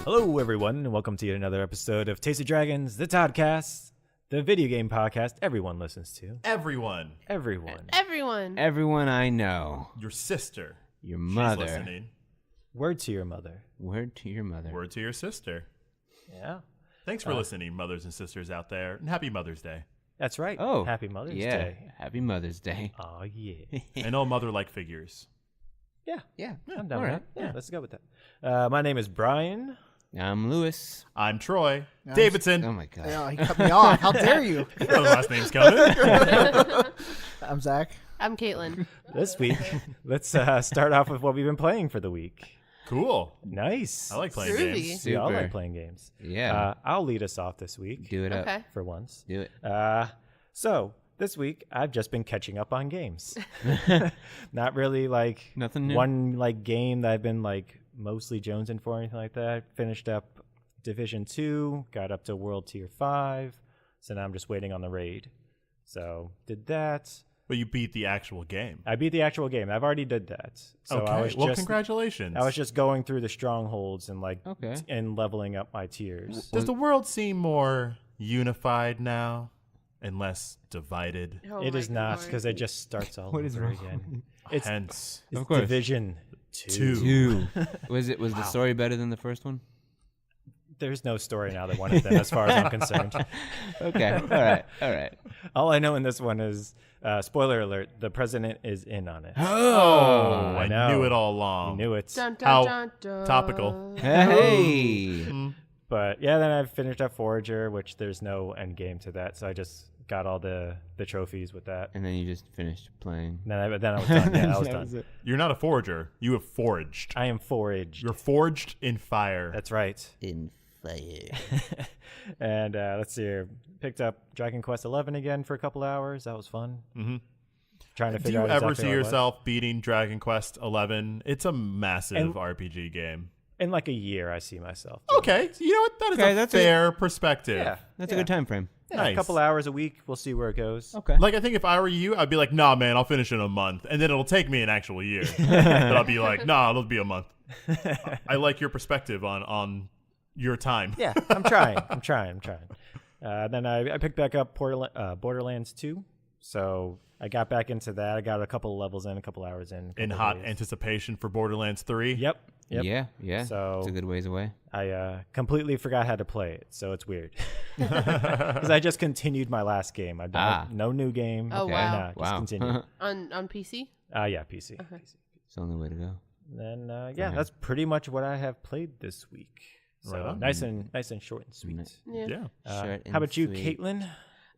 Hello, everyone, and welcome to yet another episode of Taste of Dragons, the Toddcast, the video game podcast everyone listens to. Everyone. Everyone I know. Your sister. Your mother. She's listening. Word to your mother. Word to your mother. Word to your sister. Yeah. Thanks for listening, mothers and sisters out there, and happy Mother's Day. That's right. Oh, Happy Mother's yeah. Day. Happy Mother's Day. Oh, yeah. And all mother-like figures. Yeah. Yeah. I'm down all with right. that. Yeah, let's go with that. My name is Brian. I'm Lewis. I'm Troy. Davidson. Oh, my God. Yeah, he cut me off. How dare you? The last name's coming. I'm Zach. I'm Katelyn. This week, let's start off with what we've been playing for the week. Cool. Nice. I like playing Groovy. games. We all Super. like playing games. Yeah. I'll lead us off this week. Do it up. Okay. For once. Do it. So this week I've just been catching up on games. Not really like Nothing new? one like game that I've been like mostly jonesing for or anything like that. Finished up Division 2, got up to World Tier 5, so now I'm just waiting on the raid. So did that. But you beat the actual game. I beat the actual game. I've already did that. So okay. I was Well, just congratulations. I was just going through the strongholds and like Okay. and leveling up my tiers. Does the world seem more unified now and less divided? Oh It my is not Lord. because it just starts all What over is wrong? again. It's Hence, Of course. Division 2. Two. Was the story better than the first one? There's no story in either one of them as far as I'm concerned. Okay. All right. All I know in this one is, spoiler alert, the president is in on it. Oh, I I know. knew it all You along. knew it. Dun, dun, How dun, dun. topical. Hey. But yeah, then I finished up Forager, which there's no end game to that. So I just got all the trophies with that. And then you just finished playing. Then I was done. Yeah, I was That done. was it. You're not a forager. You have foraged. I am foraged. You're forged in fire. That's right. In fire. And let's see here. Picked up Dragon Quest 11 again for a couple hours. That was fun. Mhm. Trying to Do figure you out ever exactly see what it was. yourself beating Dragon Quest 11? It's a massive And- RPG game. In like a year, I see myself. doing Okay, so you know what? That is Okay, a that's fair perspective. Yeah. That's Yeah. a good time frame. Yeah, Nice. a couple hours a week. We'll see where it goes. Okay. Like, I think if I were you, I'd be like, nah, man, I'll finish in a month. And then it'll take me an actual year. But I'll be like, nah, it'll be a month. I like your perspective on your time. Yeah, I'm trying. Then I picked back up Borderlands 2. So I got back into that. I got a couple of levels in, a couple hours in. a In couple hot days. anticipation for Borderlands 3. Yep. Yeah. So- it's a good ways away. I completely forgot how to play it, so it's weird. Because I just continued my last game. I've done no new game. Oh, Okay. wow. Nah, just Wow. continue. On PC? Yeah, PC. Okay. It's the only way to go. Then Okay. that's pretty much what I have played this week. So Right on. nice and short and sweet. Yeah. Yeah. Short and How about you, sweet. Caitlin?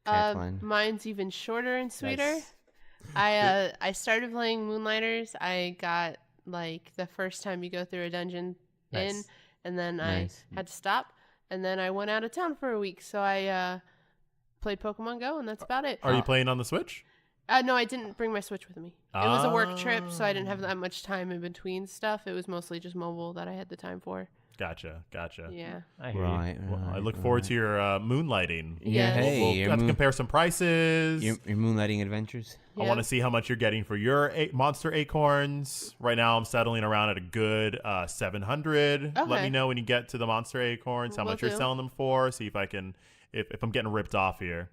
Katelyn. Mine's even shorter and sweeter. Nice. I started playing Moonlighters. I got like the first time you go through a dungeon in, Nice. and then Nice. I had to stop, and then I went out of town for a week. So I played Pokemon Go, and that's about it. Are you playing on the Switch? No, I didn't bring my Switch with me. It was a work trip, so I didn't have that much time in between stuff. It was mostly just mobile that I had the time for. Gotcha. Yeah. I hear you. Right. Well, I look forward to your moonlighting. Yeah. Yes. Hey, We'll your, have to moon, compare some prices. your moonlighting adventures. I want to see how much you're getting for your monster acorns. Right now, I'm settling around at a good 700. Let Okay. me know when you get to the monster acorns how Will much you're do. selling them for. See if I can, if I'm getting ripped off here.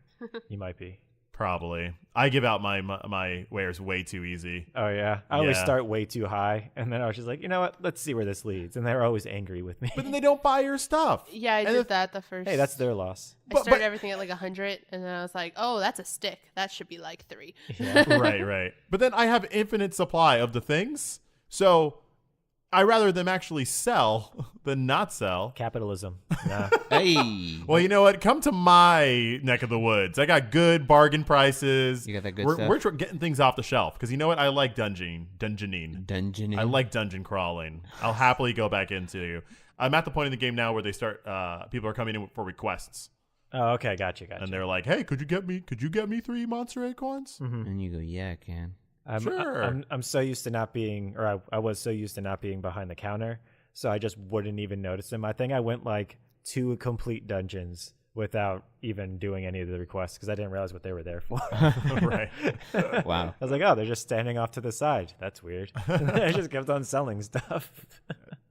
You might be. Probably. I give out my wares way too easy. Oh yeah, I always Yeah. start way too high, and then I was just like, you know what? Let's see where this leads. And they're always angry with me. But then they don't buy your stuff. Yeah, I And did if- that the first. Hey, that's their loss. I But- started but- everything at like 100, and then I was like, oh, that's a stick. That should be like 3. right. But then I have infinite supply of the things. So I rather them actually sell than not sell. Capitalism. Nah. Hey. Well, you know what? Come to my neck of the woods. I got good bargain prices. You got that good we're, stuff? We're getting things off the shelf because you know what? I like dungeoning. Dungeoning. I like dungeon crawling. I'll happily go back into you. I'm at the point in the game now where they start. People are coming in for requests, Oh, okay, gotcha. and they're like, "Hey, could you get me 3 monster acorns?" And you go, yeah, I can. I'm so used to not being, or I was so used to not being behind the counter, so I just wouldn't even notice them. I think I went like 2 complete dungeons without even doing any of the requests because I didn't realize what they were there for. Right. Wow. I was like, oh, they're just standing off to the side. That's weird. I just kept on selling stuff.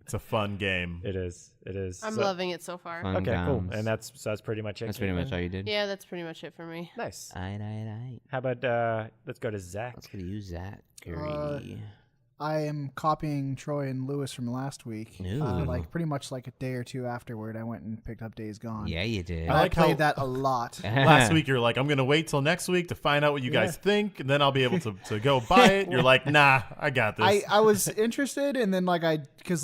It's a fun game. It is. It is. I'm So- loving it so far. Fun Okay, cool. times. And that's pretty much it. That's pretty much Caitlin? all you did. Yeah, that's pretty much it for me. Nice. Aight. How about let's go to Zach. Let's go to you, Zachary. I am copying Troy and Lewis from last week. Ooh. Like pretty much like a day or two afterward, I went and picked up Days Gone. Yeah, you did. And I I like how- played that a lot. Last week you're like, I'm gonna wait till next week to find out what you guys think, and then I'll be able to go buy it. You're like, nah, I got this. I was interested, and then because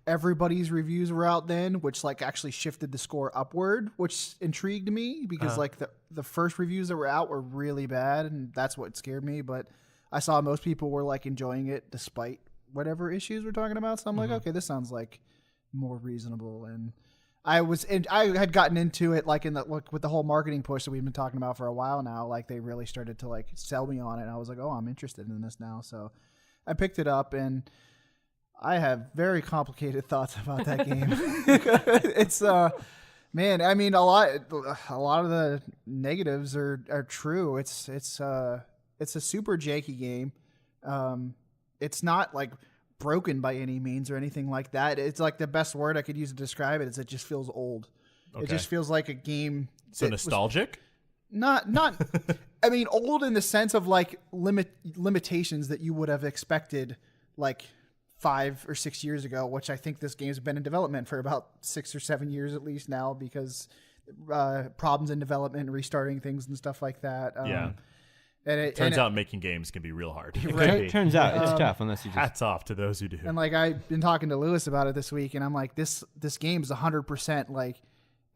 everybody's reviews were out then, which like actually shifted the score upward, which intrigued me because like the first reviews that were out were really bad, and that's what scared me. But I saw most people were like enjoying it despite whatever issues we're talking about. So I'm like, okay, this sounds like more reasonable. And I had gotten into it like with the whole marketing push that we've been talking about for a while now. Like they really started to like sell me on it. And I was like, oh, I'm interested in this now. So I picked it up, and I have very complicated thoughts about that game. It's man, I mean a lot of the negatives are true. It's a super janky game. It's not like broken by any means or anything like that. It's like the best word I could use to describe it is it just feels old. It just feels like a game. So nostalgic? Not I mean old in the sense of like limitations that you would have expected like 5 or 6 years ago, which I think this game's been in development for about 6 or 7 years at least now because problems in development, restarting things and stuff like that. Yeah. And it Turns out making games can be real hard. Turns out it's tough unless you just. Hats off to those who do. And like I've been talking to Lewis about it this week, and I'm like, this game is 100% like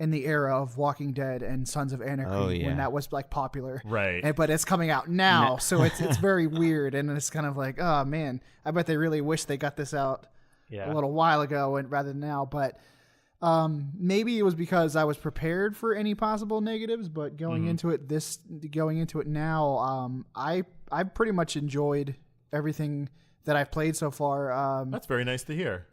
in the era of Walking Dead and Sons of Anarchy when that was like popular, Right. But it's coming out now, so it's very weird, and it's kind of like, oh man, I bet they really wish they got this out a little while ago and rather than now. But maybe it was because I was prepared for any possible negatives, but going into it now, I pretty much enjoyed everything that I've played so far. That's very nice to hear.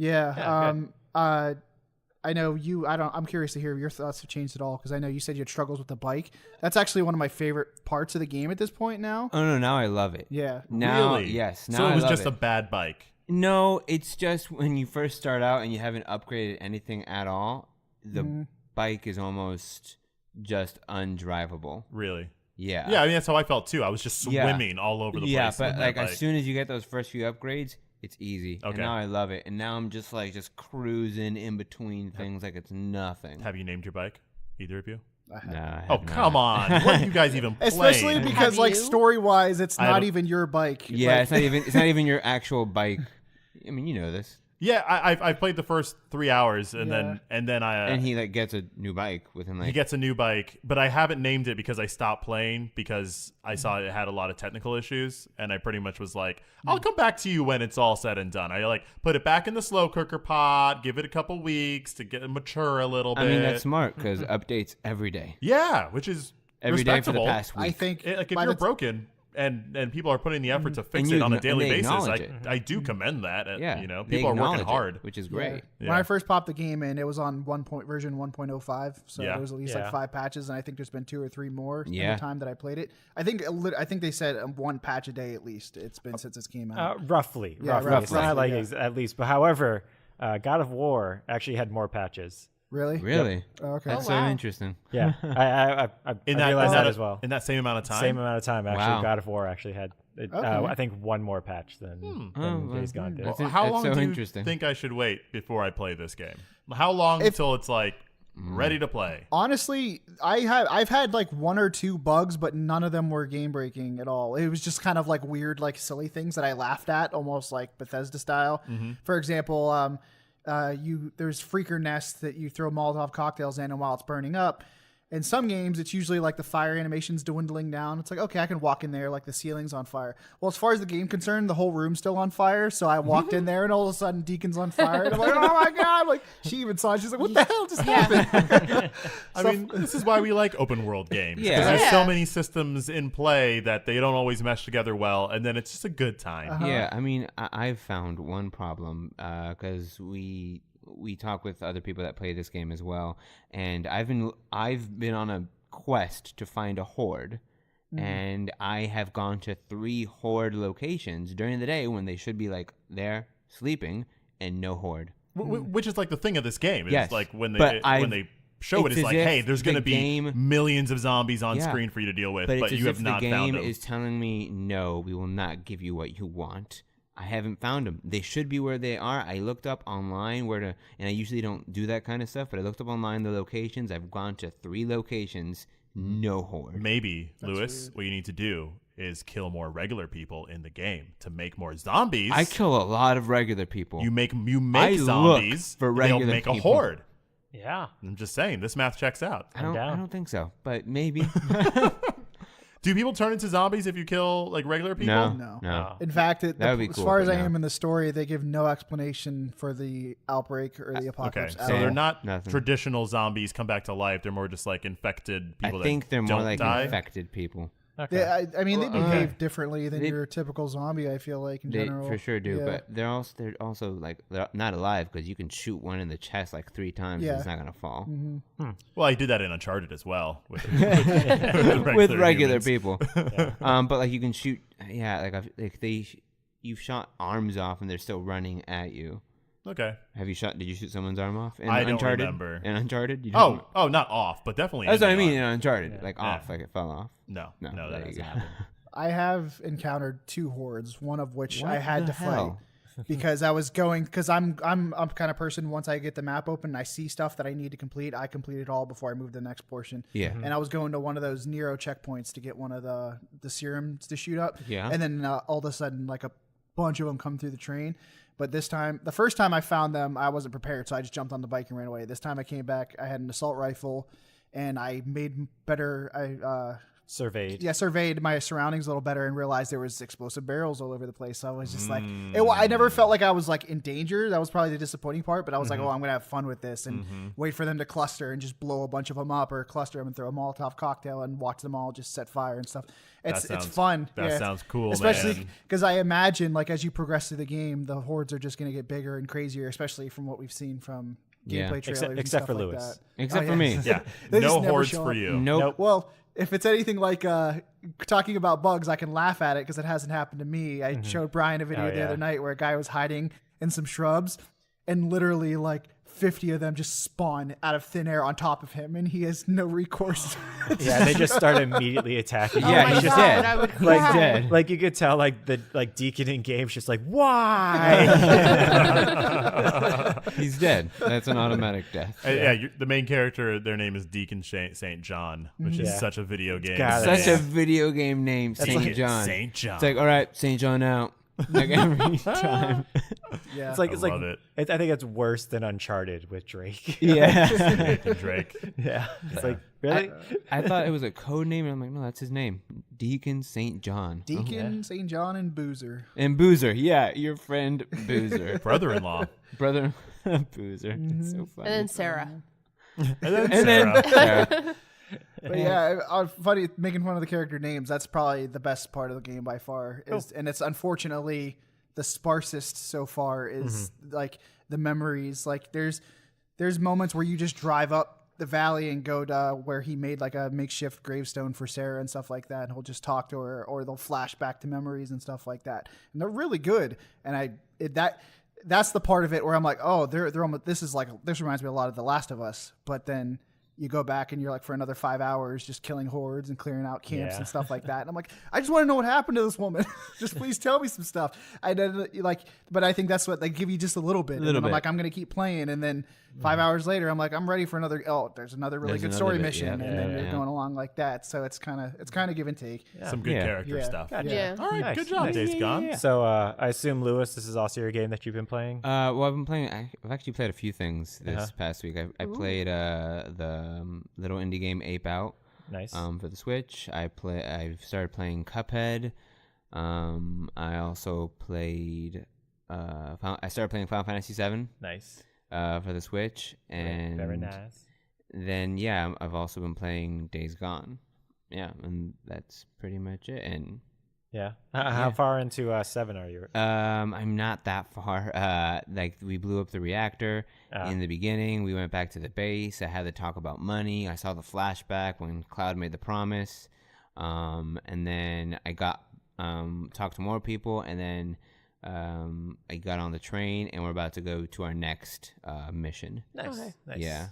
I know you. I'm curious to hear if your thoughts have changed at all because I know you said you had struggles with the bike. That's actually one of my favorite parts of the game at this point now. Oh no! Now I love it. Yeah. Now, Really? yes. Now So I it was love just it. a bad bike. No, it's just when you first start out and you haven't upgraded anything at all, the bike is almost just undrivable. Really? Yeah. Yeah, I mean that's how I felt too. I was just swimming all over the place. Yeah, but with like that bike. as soon as you get those first few upgrades, it's easy. Okay. And now I love it. And now I'm just cruising in between things like it's nothing. Have you named your bike? Either of you? No, I Oh, have come not. on. What are you guys even playing? Especially because Have like you? story wise, it's I not haven't- even your bike. Yeah, Like, it's not even your actual bike. I mean, you know this. Yeah, I played the first 3 hours and then I And he gets a new bike within he gets a new bike, but I haven't named it because I stopped playing because I saw it had a lot of technical issues, and I pretty much was like, I'll come back to you when it's all said and done. I put it back in the slow cooker pot, give it a couple weeks to get it mature a little bit. I mean, that's smart because updates every day. Yeah, which is Every day for the respectable. past week. I think If by you're the broken and people are putting the effort to fix And you it on a acknow- daily and they basis, acknowledge it. I do commend that. Yeah. You know, they people are working acknowledge it, hard. which is great. When I first popped the game in, it was on version 1.05, so Yeah. there was at least like 5 patches, and I think there's been 2 or 3 more in Yeah. the time that I played it. I think they said 1 patch a day at least. It's been since it came out. Roughly. Yeah, It's not like roughly, at least. But however, God of War actually had more patches. Really? Really? Oh, okay. That's Oh, so wow. interesting. Yeah, I In realized that that as well. In that same amount of time. Same amount of time, actually. Wow. God of War actually had, Okay. I think, one more patch than Days Gone did. That's Well, how that's long so do you interesting. think I should wait before I play this game? How long until it's like ready to play? Honestly, I've had like 1 or 2 bugs, but none of them were game breaking at all. It was just kind of like weird, like silly things that I laughed at, almost like Bethesda style. For example, there's freaker nests that you throw Molotov cocktails in, and while it's burning up. In some games, it's usually like the fire animation's dwindling down. It's like, okay, I can walk in there, like the ceiling's on fire. Well, as far as the game concerned, the whole room's still on fire. So I walked in there, and all of a sudden, Deacon's on fire. And I'm like, oh my God. Like, she even saw it. She's like, what the hell just happened? I mean, this is why we like open world games. 'Cause Yeah. there's so Yeah. many systems in play that they don't always mesh together well, and then it's just a good time. Yeah, I mean, I've found one problem because we talk with other people that play this game as well, and I've been on a quest to find a horde, and I have gone to 3 horde locations during the day when they should be like there sleeping, and no horde. which is like the thing of this game. It's Yes, like when but they show it, it's it's as like, if hey, there's the going to be game- millions of zombies on Yeah. screen for you to deal with, But, but it's you as have if not the found game them. is telling me, no, we will not give you what you want. I haven't found them. They should be where they are. I looked up online and I usually don't do that kind of stuff, but I looked up online the locations. I've gone to 3 locations, no horde. Maybe, Lewis, what you need to do is kill more regular people in the game to make more zombies. I kill a lot of regular people. You make I zombies. look for they'll regular make a people. horde. Yeah. I'm just saying, this math checks out. I down. don't think so, but maybe. Do people turn into zombies if you kill like regular people? No. In fact, That would be as cool, far as but I no. am in the story, they give no explanation for the outbreak or the Okay, apocalypse. so at they're all. not Nothing. traditional zombies come back to life. They're more just like infected people I think that they're more don't like die. infected people. Okay. Yeah, I mean, they Well, behave differently than They- your typical zombie. I feel like in They general, for sure do, Yeah. but they're also like they're not alive because you can shoot one in the chest like 3 times and Yeah. it's not gonna fall. Well, I did that in Uncharted as well with, With regular humans. people. But like you can shoot, you've shot arms off and they're still running at you. Okay. Did you shoot someone's arm off in I don't Uncharted? remember. In Uncharted? You didn't- Oh, not off, but definitely. that's what I ending mean in on. Uncharted, like Yeah. off, like it fell off. No, No, that there you doesn't go. happen. I have encountered 2 hordes, one of which I What had the to hell? fight because I was going because I'm kind of person. Once I get the map open and I see stuff that I need to complete, I complete it all before I move to the next portion. Yeah. And I was going to one of those Nero checkpoints to get one of the serums to shoot up. Yeah. And then all of a sudden, like a bunch of them come through the train. But this time, the first time I found them, I wasn't prepared, so I just jumped on the bike and ran away. This time I came back, I had an assault rifle, and I made better. Surveyed. Surveyed my surroundings a little better and realized there was explosive barrels all over the place. So I was just like, I never felt like I was like in danger. That was probably the disappointing part. But I was like, oh, I'm gonna have fun with this and wait for them to cluster and just blow a bunch of them up, or cluster them and throw a Molotov cocktail and watch them all just set fire and stuff. It's fun. That sounds cool, especially man. because I imagine like as you progress through the game, the hordes are just gonna get bigger and crazier, especially from what we've seen from Yeah. gameplay trailers. and Except stuff for like Lewis. that. Except Oh, for me. Yeah, They just no never hordes show for up. you. Nope. Well, if it's anything like talking about bugs, I can laugh at it because it hasn't happened to me. I showed Brian a video Oh, the yeah. other night where a guy was hiding in some shrubs and literally like 50 of them just spawn out of thin air on top of him and he has no recourse. Yeah, they just start immediately attacking. Oh Yeah, my he's just God, dead. I would Like cry. dead. Like you could tell, like the Deacon in game's just like, why? He's dead. That's an automatic death. The main character, their name is Deacon St. John, which is Yeah. such a video game. Got it. Such a video game name, St. Deacon John. St. John. It's like, all right, St. John out. Like every time. Yeah. It's like I love it. I think it's worse than Uncharted with Drake. Yeah. Nathan Drake. Yeah, it's like really. I thought it was a code name, and I'm like, no, that's his name. Deacon St. John. Deacon, St. John, and Boozer. And Boozer. Yeah, your friend Boozer. Brother-in-law. Brother Boozer. It's so funny. And then Sarah. And then And then Sarah. Sarah. But yeah, funny making fun of the character names. That's probably the best part of the game by far. And it's unfortunately the sparsest so far. Is like the memories. Like there's moments where you just drive up the valley and go to where he made like a makeshift gravestone for Sarah and stuff like that. And he'll just talk to her, or they'll flash back to memories and stuff like that. And they're really good. And that's the part of it where I'm like, oh, they're almost, this reminds me a lot of The Last of Us. But then you go back and you're like for another 5 hours just killing hordes and clearing out camps Yeah. and stuff like that. And I'm like, I just want to know what happened to this woman. Just please tell me some stuff. But I think that's what they give you, just a little bit. And then I'm like, I'm going to keep playing. And then 5 hours later, I'm like, I'm ready for another. Oh, there's another really There's good another story bit, mission, yeah. and then you're going along like that. So it's kind of give and take. Some good Yeah. character Yeah. stuff. Gotcha. Yeah. All right, Nice. good job, Nice. Days Gone. So I assume Lewis, this is also your game that you've been playing. Well, I've been playing. I've actually played a few things this past week. I played the little indie game Ape Out Nice. for the Switch. I've started playing Cuphead. I also played. I started playing Final Fantasy VII Nice. for the Switch, and Very nice. then I've also been playing Days Gone. Yeah, and that's pretty much it. And Yeah. How far into 7 are you? I'm not that far. Like we blew up the reactor in the beginning. We went back to the base. I had to talk about money. I saw the flashback when Cloud made the promise. And then I got talked to more people, and then I got on the train, and we're about to go to our next mission. Nice. Okay. Nice. Yeah.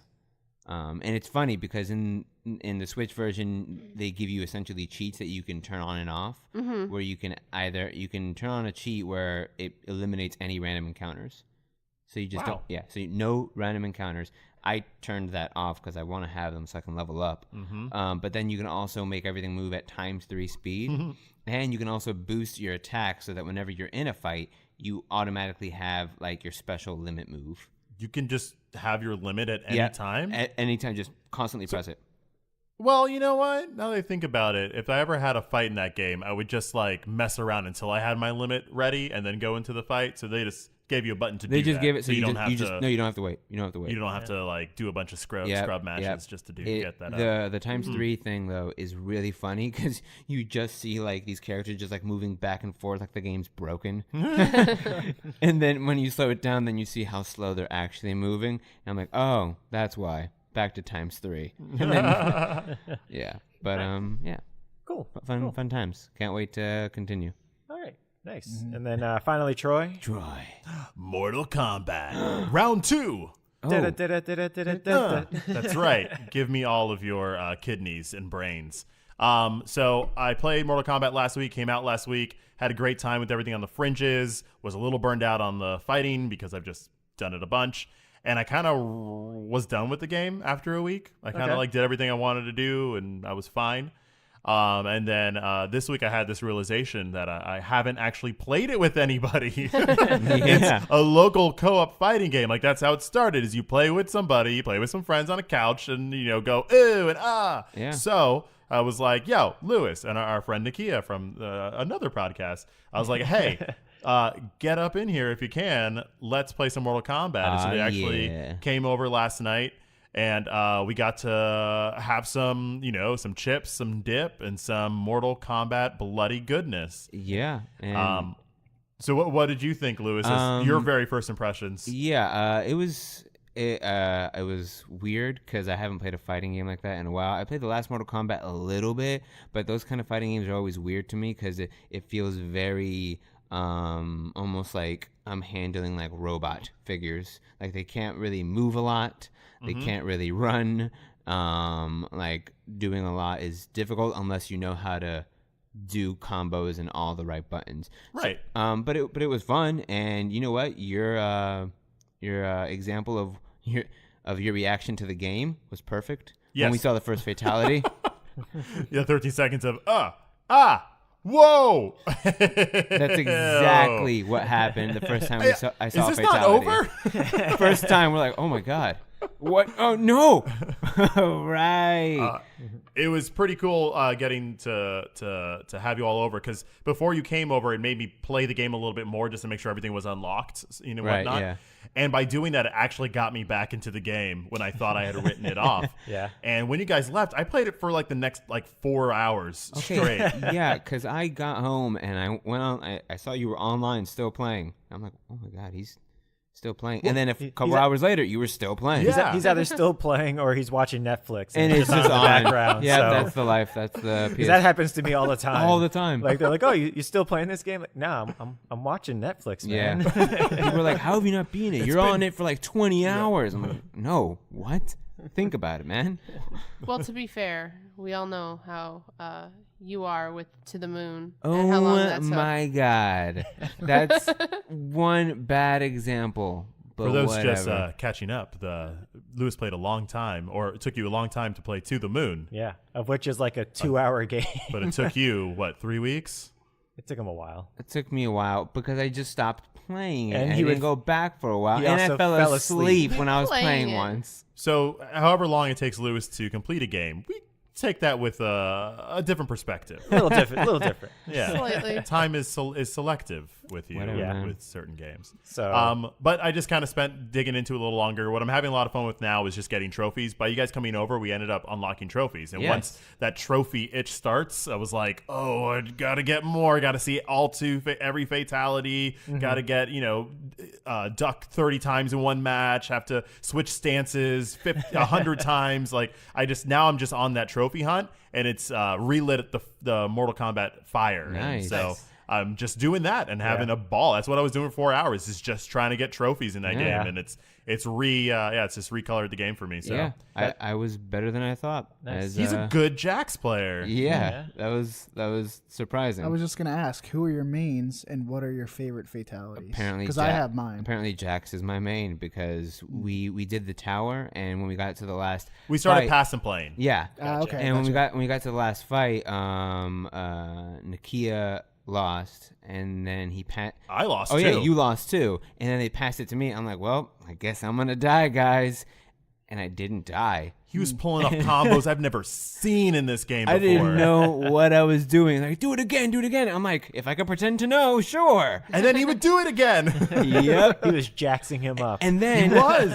And it's funny because in the Switch version, they give you essentially cheats that you can turn on and off, where you can turn on a cheat where it eliminates any random encounters. So you just no random encounters. I turned that off because I want to have them so I can level up. But then you can also make everything move at ×3 speed, and you can also boost your attack so that whenever you're in a fight, you automatically have like your special limit move. You can just have your limit at any time? At any time, just constantly press it. Well, you know what? Now that I think about it, if I ever had a fight in that game, I would just like mess around until I had my limit ready and then go into the fight. So they just gave you a button to do that. They just give it so you don't have to. No, you don't have to wait. You don't have to wait. You don't have to like do a bunch of scrub matches just to get that up. The ×3 thing though is really funny because you just see like these characters just like moving back and forth like the game's broken. And then when you slow it down, then you see how slow they're actually moving. And I'm like, oh, that's why. Back to ×3. And then, yeah, but Cool. Fun times. Can't wait to continue. All right. Nice. And then finally, Troy. Mortal Kombat Round 2. That's right. Give me all of your kidneys and brains. So I played Mortal Kombat last week, came out last week, had a great time with everything on the fringes, was a little burned out on the fighting because I've just done it a bunch. And I kind of was done with the game after a week. I kind of like did everything I wanted to do, and I was fine. And then this week I had this realization that I haven't actually played it with anybody. It's a local co-op fighting game. Like that's how it started. Is you play with somebody, you play with some friends on a couch, and go ooh and ah. Yeah. So I was like, yo, Lewis, and our friend Nakia from another podcast. I was like, hey. Get up in here if you can. Let's play some Mortal Kombat. And so they actually came over last night, and we got to have some chips, some dip, and some Mortal Kombat bloody goodness. Yeah. So what did you think, Lewis? As your very first impressions? Yeah. It was weird because I haven't played a fighting game like that in a while. I played the last Mortal Kombat a little bit, but those kind of fighting games are always weird to me because it feels very almost like I'm handling like robot figures. Like they can't really move a lot. They can't really run. Like doing a lot is difficult unless you know how to do combos and all the right buttons. Right. So, but it was fun, and you know what? Your example of your reaction to the game was perfect. Yes. When we saw the first fatality. 13 seconds of whoa! That's exactly what happened the first time I saw is this fatality. Not over? First time we're like, oh my god, what? Oh no! Right. It was pretty cool getting to have you all over because before you came over, it made me play the game a little bit more just to make sure everything was unlocked, Right, whatnot. yeah. And by doing that, it actually got me back into the game when I thought I had written it off. Yeah. And when you guys left, I played it for like the next 4 hours straight. Yeah, because I got home and I went on. I saw you were online still playing. I'm like, oh my god, he's still playing. And then a couple hours later, you were still playing. Yeah. He's either still playing or he's watching Netflix. And it's just in the on. background. Yeah, so. that's the life. That's the PS. That happens to me all the time. All the time. Like they're like, "Oh, you still playing this game?" Like, no, I'm watching Netflix, man. Yeah. People are like, "How have you not been it? You're on it for like 20 hours." I'm like, "No, what? Think about it, man." Well, to be fair, we all know how you are with To the Moon. Oh and how long that took. my god, that's one bad example. But For those whatever. just catching up, Lewis played a long time, or it took you a long time to play To the Moon. Yeah, of which is like a 2-hour game. But it took you, 3 weeks? It took him a while. It took me a while because I just stopped playing it. And And he I didn't would- go back for a while. he And I also fell fell asleep asleep. when I was Playing playing it. once. So however long it takes Lewis to complete a game, we take that with a different perspective. A little different. Yeah. Slightly. Time is selective with you Whatever, man. with certain games. So But I just kind of spent digging into it a little longer. What I'm having a lot of fun with now is just getting trophies. By you guys coming over, we ended up unlocking trophies. And Yes. once that trophy itch starts, I was like, oh, I got to get more. Got to see every fatality. Got to get, duck 30 times in one match. Have to switch stances 100 times. Like now I'm just on that trophy hunt. And it's relit the Mortal Kombat fire. Nice. And so I'm just doing that and having a ball. That's what I was doing for 4 hours, is just trying to get trophies in that game, and it's just recolored the game for me. So I was better than I thought. Nice. he's a good Jax player. Yeah, that was surprising. I was just gonna ask, who are your mains and what are your favorite fatalities? Apparently, because I have mine. Apparently, Jax is my main because we did the tower, and when we got to the last, We started fight, passing plane. Yeah. Okay. And when we got to the last fight, Nakia lost, and then I lost Oh too. yeah, you lost too. And then they passed it to me. I'm like, well, I guess I'm gonna die, guys. And I didn't die. He was pulling off combos I've never seen in this game before. I didn't know what I was doing. Like, do it again, do it again. I'm like, if I could pretend to know, sure. And then he would do it again. Yep. He was jaxing him up. And then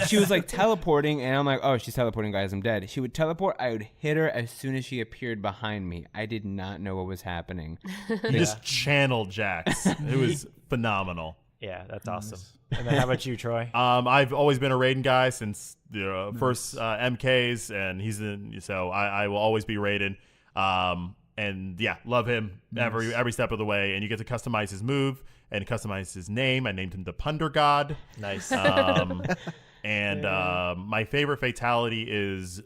she was like teleporting, and I'm like, oh, she's teleporting, guys. I'm dead. She would teleport. I would hit her as soon as she appeared behind me. I did not know what was happening. He just channeled Jax. It was phenomenal. Yeah, that's awesome. And then how about you, Troy? I've always been a Raiden guy since the first MKs, and so I will always be Raiden. And yeah, love him every step of the way. And you get to customize his move and customize his name. I named him the Punder God. Nice. And my favorite fatality is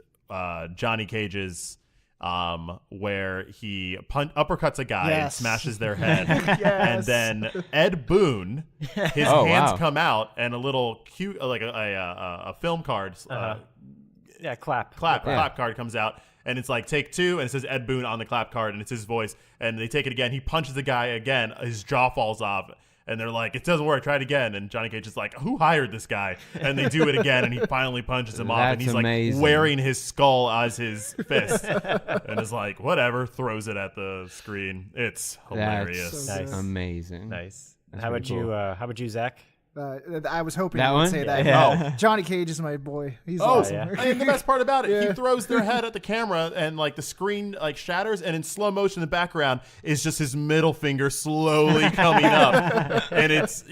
Johnny Cage's, where he uppercuts a guy and smashes their head. And then Ed Boon, his hands come out, and a little cute, like a film card, clap card comes out, and it's like take two, and it says Ed Boon on the clap card, and it's his voice, and they take it again. He punches the guy again, his jaw falls off. And they're like, it doesn't work, try it again. And Johnny Cage is like, who hired this guy? And they do it again, and he finally punches him off. And he's amazing. like wearing his skull as his fist. And is like, whatever, throws it at the screen. It's hilarious. That's Nice. Amazing. Nice. That's How about pretty you? cool. How about you, Zach? I was hoping That you would one? say that. Yeah. Oh, Johnny Cage is my boy. He's Oh, awesome. yeah. and the best part about it, he throws their head at the camera, and like the screen like shatters, and in slow motion in the background is just his middle finger slowly coming up, and it's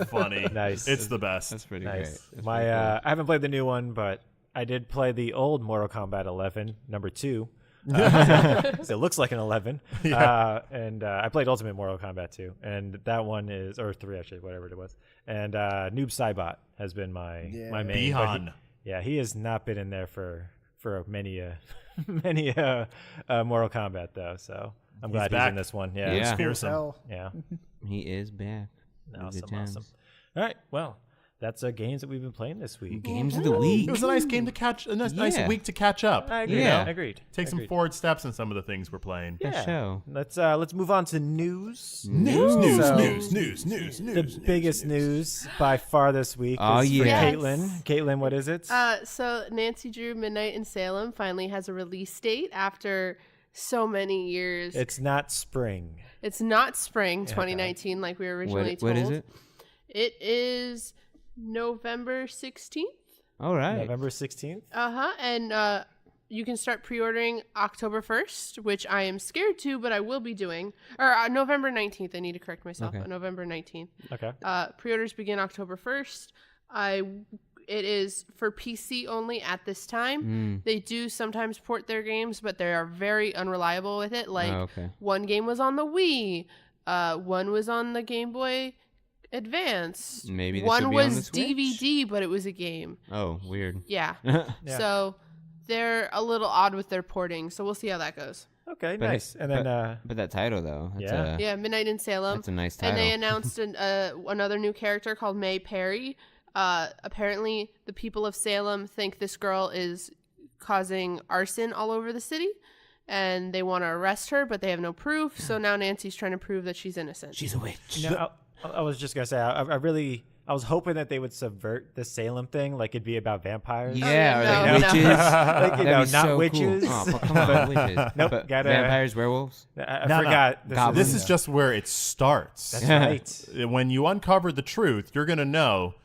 funny. Nice. It's the best. That's pretty Nice. great. That's My pretty cool. I haven't played the new one, but I did play the old Mortal Kombat 11, number 2. So it looks like an 11. And I played Ultimate Mortal Kombat 2, and that one is, or 3 actually, whatever it was. And Noob Saibot has been my main. Bihan. He has not been in there for many Mortal Kombat though. So I'm glad he's back. in this one. Yeah. Yeah. Cool as fearsome. hell. Yeah. He is back. With the gems. Awesome. All right. Well, that's games that we've been playing this week. Games of the week. It was a nice game to catch, a nice Yeah. week to catch up. I agree. Yeah. Agreed. Take some forward steps in some of the things we're playing. Good show. Let's move on to news. News. The biggest news by far this week Oh, is for yeah. Katelyn. Katelyn, what is it? So Nancy Drew Midnight in Salem finally has a release date after so many years. It's not spring. It's not spring 2019 like we were originally told. What is it? It is November 16th. All right. November 16th. And you can start pre-ordering October 1st, which I am scared to, but I will be doing. Or November 19th. I need to correct myself. Okay. November 19th. Okay. Pre-orders begin October 1st. It is for PC only at this time. They do sometimes port their games, but they are very unreliable with it. Like okay. one game was on the Wii, one was on the Game Boy Advance. Maybe this one will be on the was Switch? DVD, but it was a game. Oh, weird. Yeah. Yeah. So they're a little odd with their porting. So we'll see how that goes. Okay, But- nice. And then But that title though, that's Yeah. Midnight in Salem. that's a nice title. And they announced another new character called May Perry. Apparently, the people of Salem think this girl is causing arson all over the city, and they want to arrest her, but they have no proof. So now Nancy's trying to prove that she's innocent. She's a witch. you know, I was just gonna say I was hoping that they would subvert the Salem thing, like it'd be about vampires. Yeah, or no, like no. witches. Like, you know, That'd be not so witches. Cool. Oh, come on, witches. Nope, But gotta- vampires, werewolves. I No, no. forgot. Goblins. This is just where it starts. That's right. When you uncover the truth, you're going to know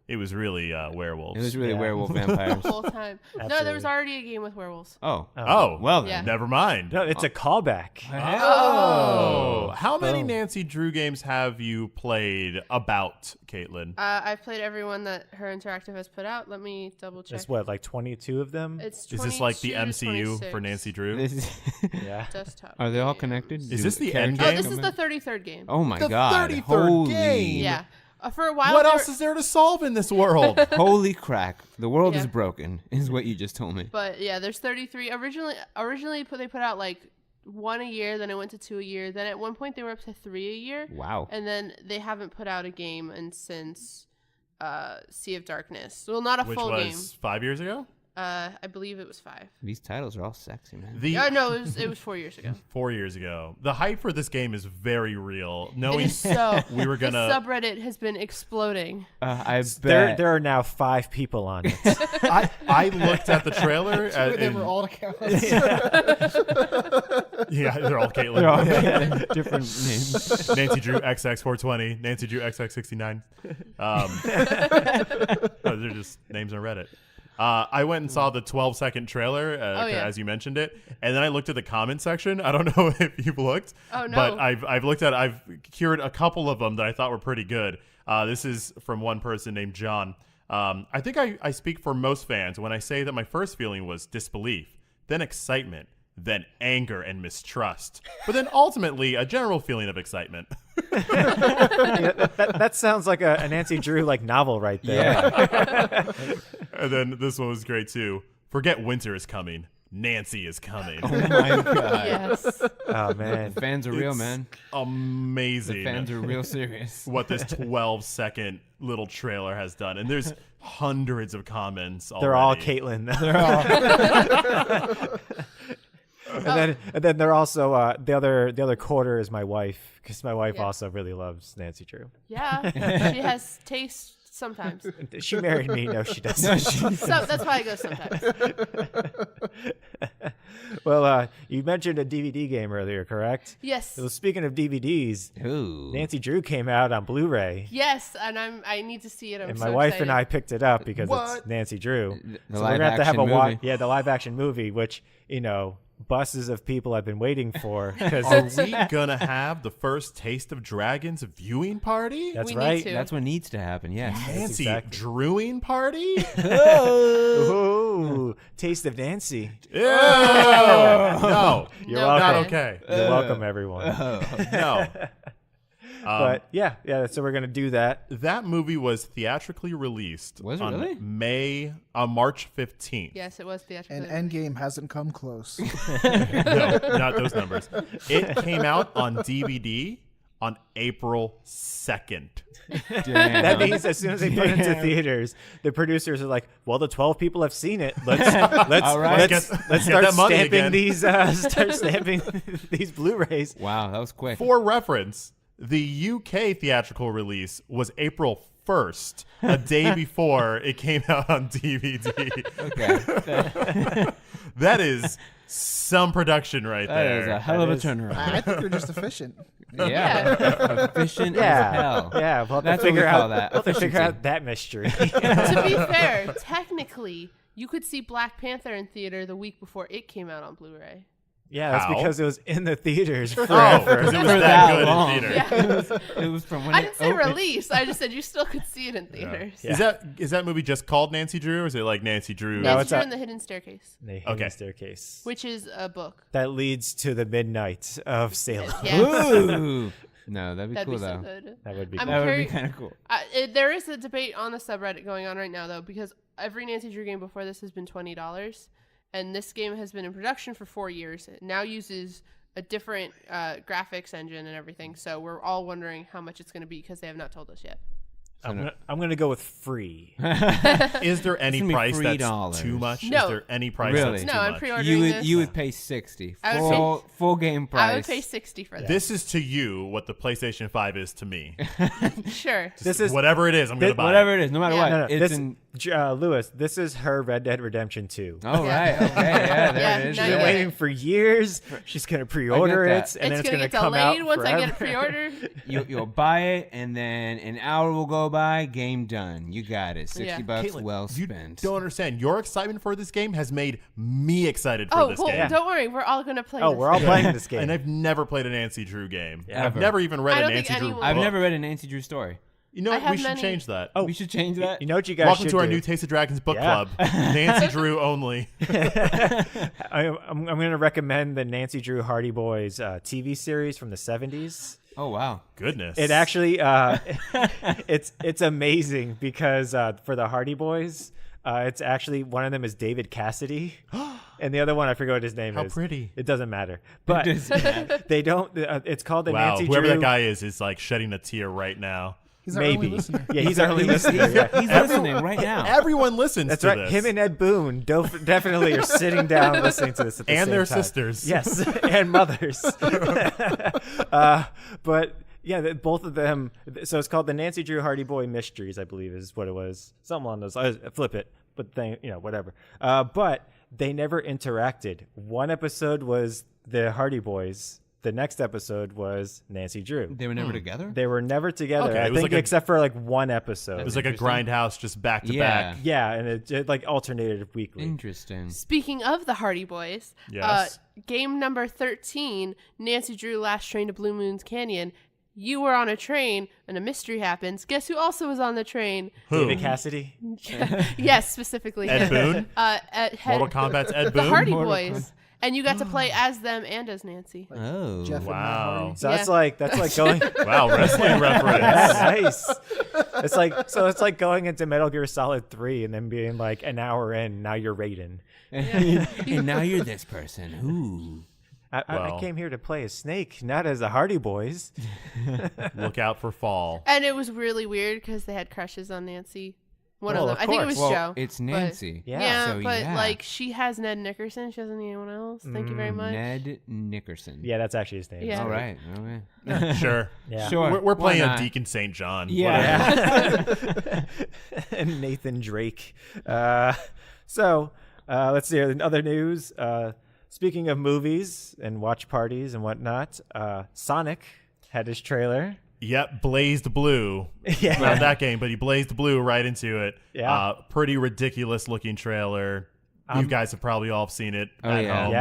it was really werewolves. It was really Yeah. werewolf The vampires. whole time. No, there Absolutely. was already a game with werewolves. Oh. Oh, Well Yeah. then. never mind. No, it's a callback. Oh, how many Boom. Nancy Drew games have you played about, Katelyn? I've played every one that Her Interactive has put out. Let me double check. There's what, like 22 of them? It's Is this like the 22 to MCU 26 for Nancy Drew? This is Yeah. desktop. Are they all games. connected? Is Do this the characters end Oh, game? this come is in? the 33rd game. Oh my The god. 33rd Holy. game. Yeah. For a while. What there- else is there to solve in this world? Holy crack. The world is Yeah. broken, is what you just told me. But yeah, there's 33. Originally they put out like 1 a year, then it went to 2 a year. Then at one point they were up to 3 a year. Wow. And then they haven't put out a game since Sea of Darkness. Well, not a Which full was 5 years ago? I believe it was 5. These titles are all sexy, man. No, it was 4 years ago. 4 years ago. The hype for this game is very real. It Knowing is so. we were The gonna, subreddit has been exploding. I There, bet. there are now 5 people on it. I looked at the trailer. Two of them and- are alt accounts. yeah, they're all Katelyn. They're all different names. Nancy Drew XX420, Nancy Drew XX69. They're just names on Reddit. I went and saw the 12-second trailer, yeah. as you mentioned it, and then I looked at the comment section. I don't know if you've looked, Oh, no. but I've looked at. I've cured a couple of them that I thought were pretty good. This is from one person named John. I think I speak for most fans when I say that my first feeling was disbelief, then excitement, then anger and mistrust, but then ultimately a general feeling of excitement. That sounds like a Nancy Drew like novel right there. Yeah. And then this one was great too. Forget winter is coming. Nancy is coming. Oh my god. Yes. Oh man. The fans are real, It's man. Amazing. The fans are real serious. What this 12-second little trailer has done. And there's hundreds of comments already. They're all Katelyn. And then they're also the other quarter is my wife, because my wife Yeah. also really loves Nancy Drew. Yeah. She has taste sometimes. She married me. No, she doesn't. So that's why I go sometimes. Well, you mentioned a DVD game earlier, correct? Yes. Well, speaking of DVDs, Ooh. Nancy Drew came out on Blu-ray, Yes, and I need to see it. I'm and so my wife excited. and I picked it up because What? it's Nancy Drew. The So we're gonna have to have a live-action movie. the live-action movie, which buses of people have been waiting for. Because Are we gonna have the first Taste of Dragons viewing party? that's We need right. to. That's what needs to happen, yes. Nancy exactly. Drewing party? Ooh, Taste of Nancy. Ew. No. You're No, welcome. Not man. okay. You're welcome, everyone. No. But yeah, so we're gonna do that. That movie was theatrically released Was it on really? March 15th. Yes, it was theatrical. And Endgame hasn't come close. No, not those numbers. It came out on DVD on April 2nd. Damn. That means as soon as they put it into theaters, the producers are like, "Well, the 12 people have seen it. Let's All right. let's Get start that money stamping again." these Blu-rays." Wow, that was quick. For reference, the UK theatrical release was April 1st, a day before it came out on DVD. Okay. That is some production right That is there. a hell of a That is- turnaround. I think they're just efficient. Yeah. Efficient as Yeah, hell. yeah. We'll have That's to what we figure call out that, We'll have to figure efficiency. out that mystery. To be fair, technically, you could see Black Panther in theater the week before it came out on Blu-ray. Yeah, that's How? because it was in the theaters Oh, forever. because it was For that that good long. in theater. Yeah. It was from when I it didn't say opened. release. I just said you still could see it in theaters. Yeah. Is that movie just called Nancy Drew, or is it like Nancy Drew? No, Nancy it's Drew a- and the Hidden Staircase, The Hidden Okay. Staircase. which is a book. That leads to the midnight of Salem. Yeah, Ooh. No, that'd be that'd cool be so though. good. That would be I'm cool. That would be curi- kind of cool. There is a debate on the subreddit going on right now, though, because every Nancy Drew game before this has been $20, and this game has been in production for 4 years. It now uses a different graphics engine and everything, so we're all wondering how much it's going to be because they have not told us yet. I'm gonna go with free. Is there any gonna be price that's $3. too much? No. Is there any price Really? that's No, too I'm much? pre-ordering this. You would pay 60. I would Full game price. I would pay $60 for this. This is to you what the PlayStation 5 is to me. Sure. This is Whatever it is, I'm going to buy Whatever it. it is, no matter Yeah. what. no, It's this, in Lewis, this is her Red Dead Redemption 2. Oh, right. Okay. Yeah, there Yeah, it is. She's now been you get waiting it. for years. She's gonna pre-order that. it, and then it's it's gonna gonna get come out delayed once I get a forever. pre-order. You'll buy it, and then an hour will go by. Game done. You got it. $60 Yeah. bucks, well you spent. don't understand. Your excitement for this game has made me excited for Oh, this well, game. don't worry. We're all gonna play. Oh, this we're all game. playing this game. And I've never played a Nancy Drew game. Yeah. I've never even read I a don't think Nancy Drew anyone- book. I've never read a Nancy Drew story. You know I what? have We should many. change that. Oh, We should change that. You know what you guys Welcome should to our do? new Taste of Dragons book Yeah. club. Nancy Drew only. I'm going to recommend the Nancy Drew Hardy Boys TV series from the 70s. Oh, wow. Goodness. It actually, it's amazing because for the Hardy Boys, it's actually one of them is David Cassidy, and the other one I forget what his name How is. pretty. It doesn't matter, but doesn't matter. they don't. It's called the Wow. Nancy Whoever Drew. that guy is like shedding a tear right now. He's our only Maybe. listener. Yeah, he's our only listener. Yeah. He's listening right now. Everyone listens That's to right. this. Him and Ed Boon definitely are sitting down listening to this at the And same their time. sisters. Yes, and mothers. But yeah, both of them. So it's called the Nancy Drew Hardy Boy Mysteries, I believe, is what it was. Something along those. I flip it, but whatever. But they never interacted. One episode was the Hardy Boys. The next episode was Nancy Drew. They were never together? They were never together. Okay, I it was think like a- except for like one episode. It was like a Interesting. grindhouse just back to Yeah. back. Yeah, and it like alternated weekly. Interesting. Speaking of the Hardy Boys, Yes. game number 13, Nancy Drew Last Train to Blue Moon's Canyon. You were on a train, and a mystery happens. Guess who also was on the train? Who? David Cassidy. Yes, specifically Ed him. Boon? Mortal Mortal Kombat's Ed Boon? The Hardy Mortal Boys. And you got to play as them and as Nancy. Oh. Jeff and Matt Wow. Hardy. So Yeah. that's like going. Wow, wrestling reference. Nice. It's like going into Metal Gear Solid 3 and then being like an hour in. Now you're Raiden. And now you're this person. Ooh. I Well. came here to play as Snake, not as the Hardy Boys. Look out for fall. And it was really weird because they had crushes on Nancy. One Well, of them. of I think it course. was Well, Joe. it's but- Nancy. Yeah. So, but yeah. like she has Ned Nickerson. She doesn't need anyone else. Thank you very much. Ned Nickerson. Yeah, that's actually his name. Yeah. All right. Okay. Sure. Yeah. Sure. We're Why playing not? Deacon St. John. Yeah. And Nathan Drake. So let's see. In other news, speaking of movies and watch parties and whatnot, Sonic had his trailer. Yep, blazed blue. Yeah. Not that game, but he blazed blue right into it. Yeah. Pretty ridiculous looking trailer. You guys have probably all seen it Oh, at yeah. home.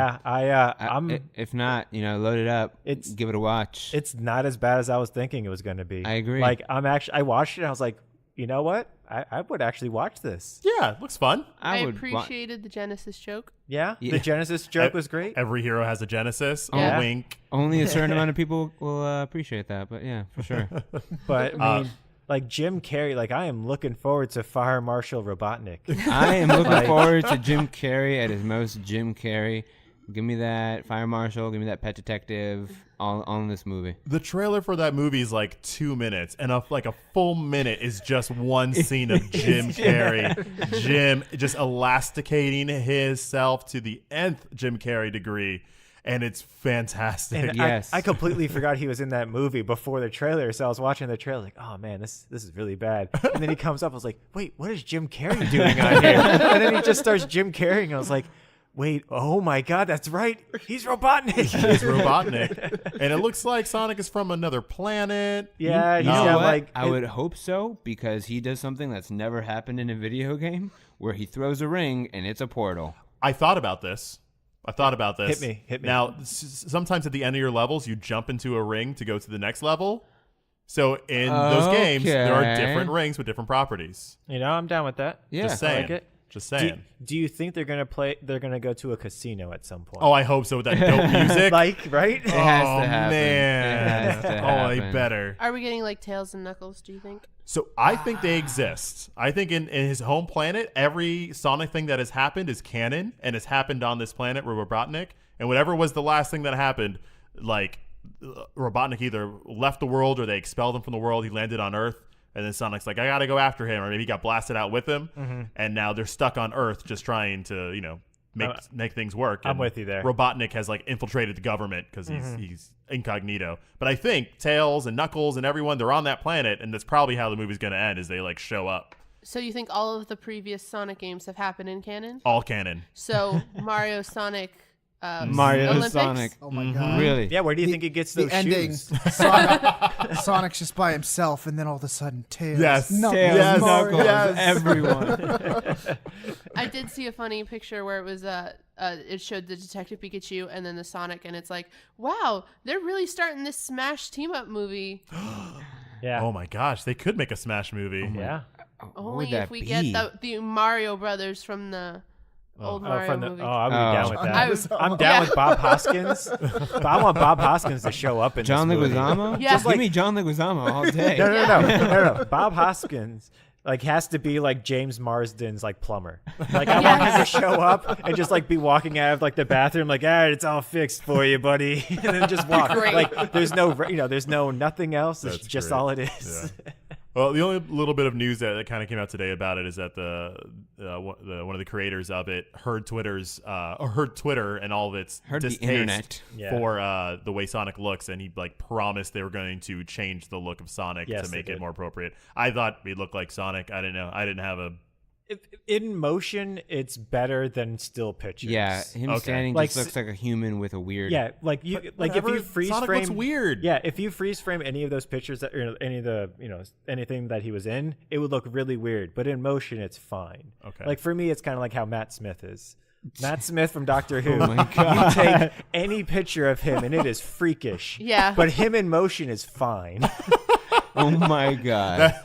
Yeah, I'm. If not, load it up. It's- give it a watch. It's not as bad as I was thinking it was going to be. I agree. Like I watched it. And I was like, you know what? I would actually watch this. Yeah, it looks fun. I would appreciated the Genesis joke. Yeah, Yeah. the Genesis joke was great. Every hero has a Genesis. Yeah. A wink. Only a certain amount of people will appreciate that, but yeah, for sure. But I mean, like Jim Carrey, like I am looking forward to Fire Marshal Robotnik. I am looking forward to Jim Carrey at his most Jim Carrey. Give me that Fire Marshal. Give me that Pet Detective. All in this movie. The trailer for that movie is like 2 minutes, and a full minute is just one scene of Jim Carrey. Jim just elasticating himself to the nth Jim Carrey degree, and it's fantastic. And Yes. I completely forgot he was in that movie before the trailer. So I was watching the trailer, like, oh man, this is really bad. And then he comes up, I was like, wait, what is Jim Carrey doing on here? And then he just starts Jim Carreying. I was like, wait, oh my God, that's right. He's Robotnik. It's Robotnik, and it looks like Sonic is from another planet. Yeah, You he's know got what? like I would hope so because he does something that's never happened in a video game where he throws a ring and it's a portal. I thought about this. Hit me. Now, sometimes at the end of your levels, you jump into a ring to go to the next level. So in those games, there are Okay. different rings with different properties. I'm down with that. Yeah. Just I saying. like it. Just Do, saying. do you think they're gonna go to a casino at some point? Oh, I hope so with that dope music. like right? It has oh, to happen. man. It has to Oh, they happen. better. Are we getting like Tails and Knuckles, do you think? So I think they exist. I think in his home planet, every Sonic thing that has happened is canon and has happened on this planet with Robotnik. And whatever was the last thing that happened, like Robotnik either left the world or they expelled him from the world. He landed on Earth. And then Sonic's like, I got to go after him. Or maybe he got blasted out with him. Mm-hmm. And now they're stuck on Earth just trying to, make things work. I'm And with you there. Robotnik has like infiltrated the government because he's incognito. But I think Tails and Knuckles and everyone, they're on that planet. And that's probably how the movie's going to end is they like show up. So you think all of the previous Sonic games have happened in canon? All canon. So Mario, Sonic, Mario, Olympics? Sonic. Oh my god! Really? Yeah, where do you think he gets The those ending, shoes? Sonic's just by himself, and then all of a sudden, Tails, Yes. Knuckles, Tails, Yes. Knuckles, Yes. everyone. I did see a funny picture where it was it showed the Detective Pikachu and then the Sonic, and it's like, wow, they're really starting this Smash team up movie. Yeah. Oh my gosh, they could make a Smash movie. Yeah. What Only would that if we be? get the Mario brothers from the old Mario movie. I would be down with I that. was- I'm down with Bob Hoskins. But I want Bob Hoskins to show up in John this movie. Leguizamo? Yeah. Just give me John Leguizamo all day. No. Bob Hoskins has to be like James Marsden's like plumber. Like I want him to show up and just like be walking out of like the bathroom like, all right, it's all fixed for you, buddy, and then just walk. Great. Like there's no nothing else. It's That's just great. all it is. Yeah. Well, the only little bit of news that kind of came out today about it is that one of the creators of it heard Twitter and all of its Heard the distaste internet. Yeah. for the way Sonic looks, and he like promised they were going to change the look of Sonic Yes, to they make it did. more appropriate. I thought he looked like Sonic. I didn't know. I didn't have a. In motion, it's better than still pictures. Yeah, him Okay. standing Like, just looks like a human with a weird. Yeah, like you like if Whatever, you freeze Sonic frame looks weird. Yeah, if you freeze frame any of those pictures that any of the anything that he was in, it would look really weird. But in motion, it's fine. Okay. Like for me, it's kind of like how Matt Smith is. Matt Smith from Doctor Who. Oh my God. You take any picture of him and it is freakish. Yeah. But him in motion is fine. Oh my god.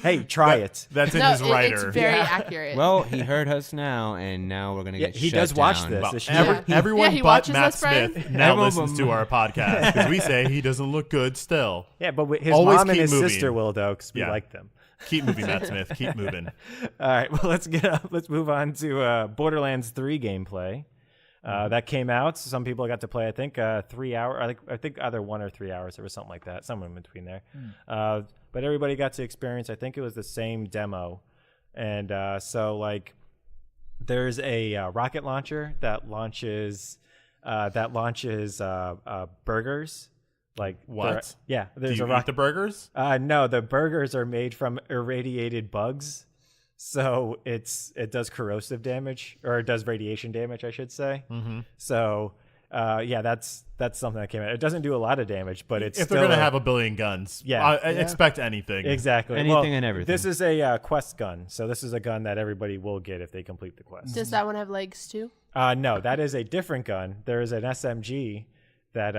Hey, try it. That's in No, his writer. it's very accurate. Well, he heard us now, and now we're gonna Yeah, get. he shut does watch down. this. Well, This every- year. everyone he but watches Matt us, Brian. Smith now Everyone listens to but- our podcast because we say he doesn't look good still. Yeah, but his Always mom and keep his moving. sister will though, because we Yeah. like them. Keep moving, Matt Smith. Keep moving. All right, well let's move on to Borderlands 3 gameplay. That came out. Some people got to play. I think 3 hours. I think either 1 or 3 hours. There was something like that, somewhere in between there. But everybody got to experience. I think it was the same demo, and so like there's a rocket launcher that launches burgers. Like What? Yeah, Do there's you a eat rocket. the burgers? No, the burgers are made from irradiated bugs. So it does corrosive damage, or it does radiation damage, I should say. Mm-hmm. So that's something that came out. It doesn't do a lot of damage, but it's If still they're gonna have a billion guns, Yeah. expect anything. exactly Anything and everything. This is a quest gun, so this is a gun that everybody will get if they complete the quest. Does that one have legs too? No, that is a different gun. There is an SMG that,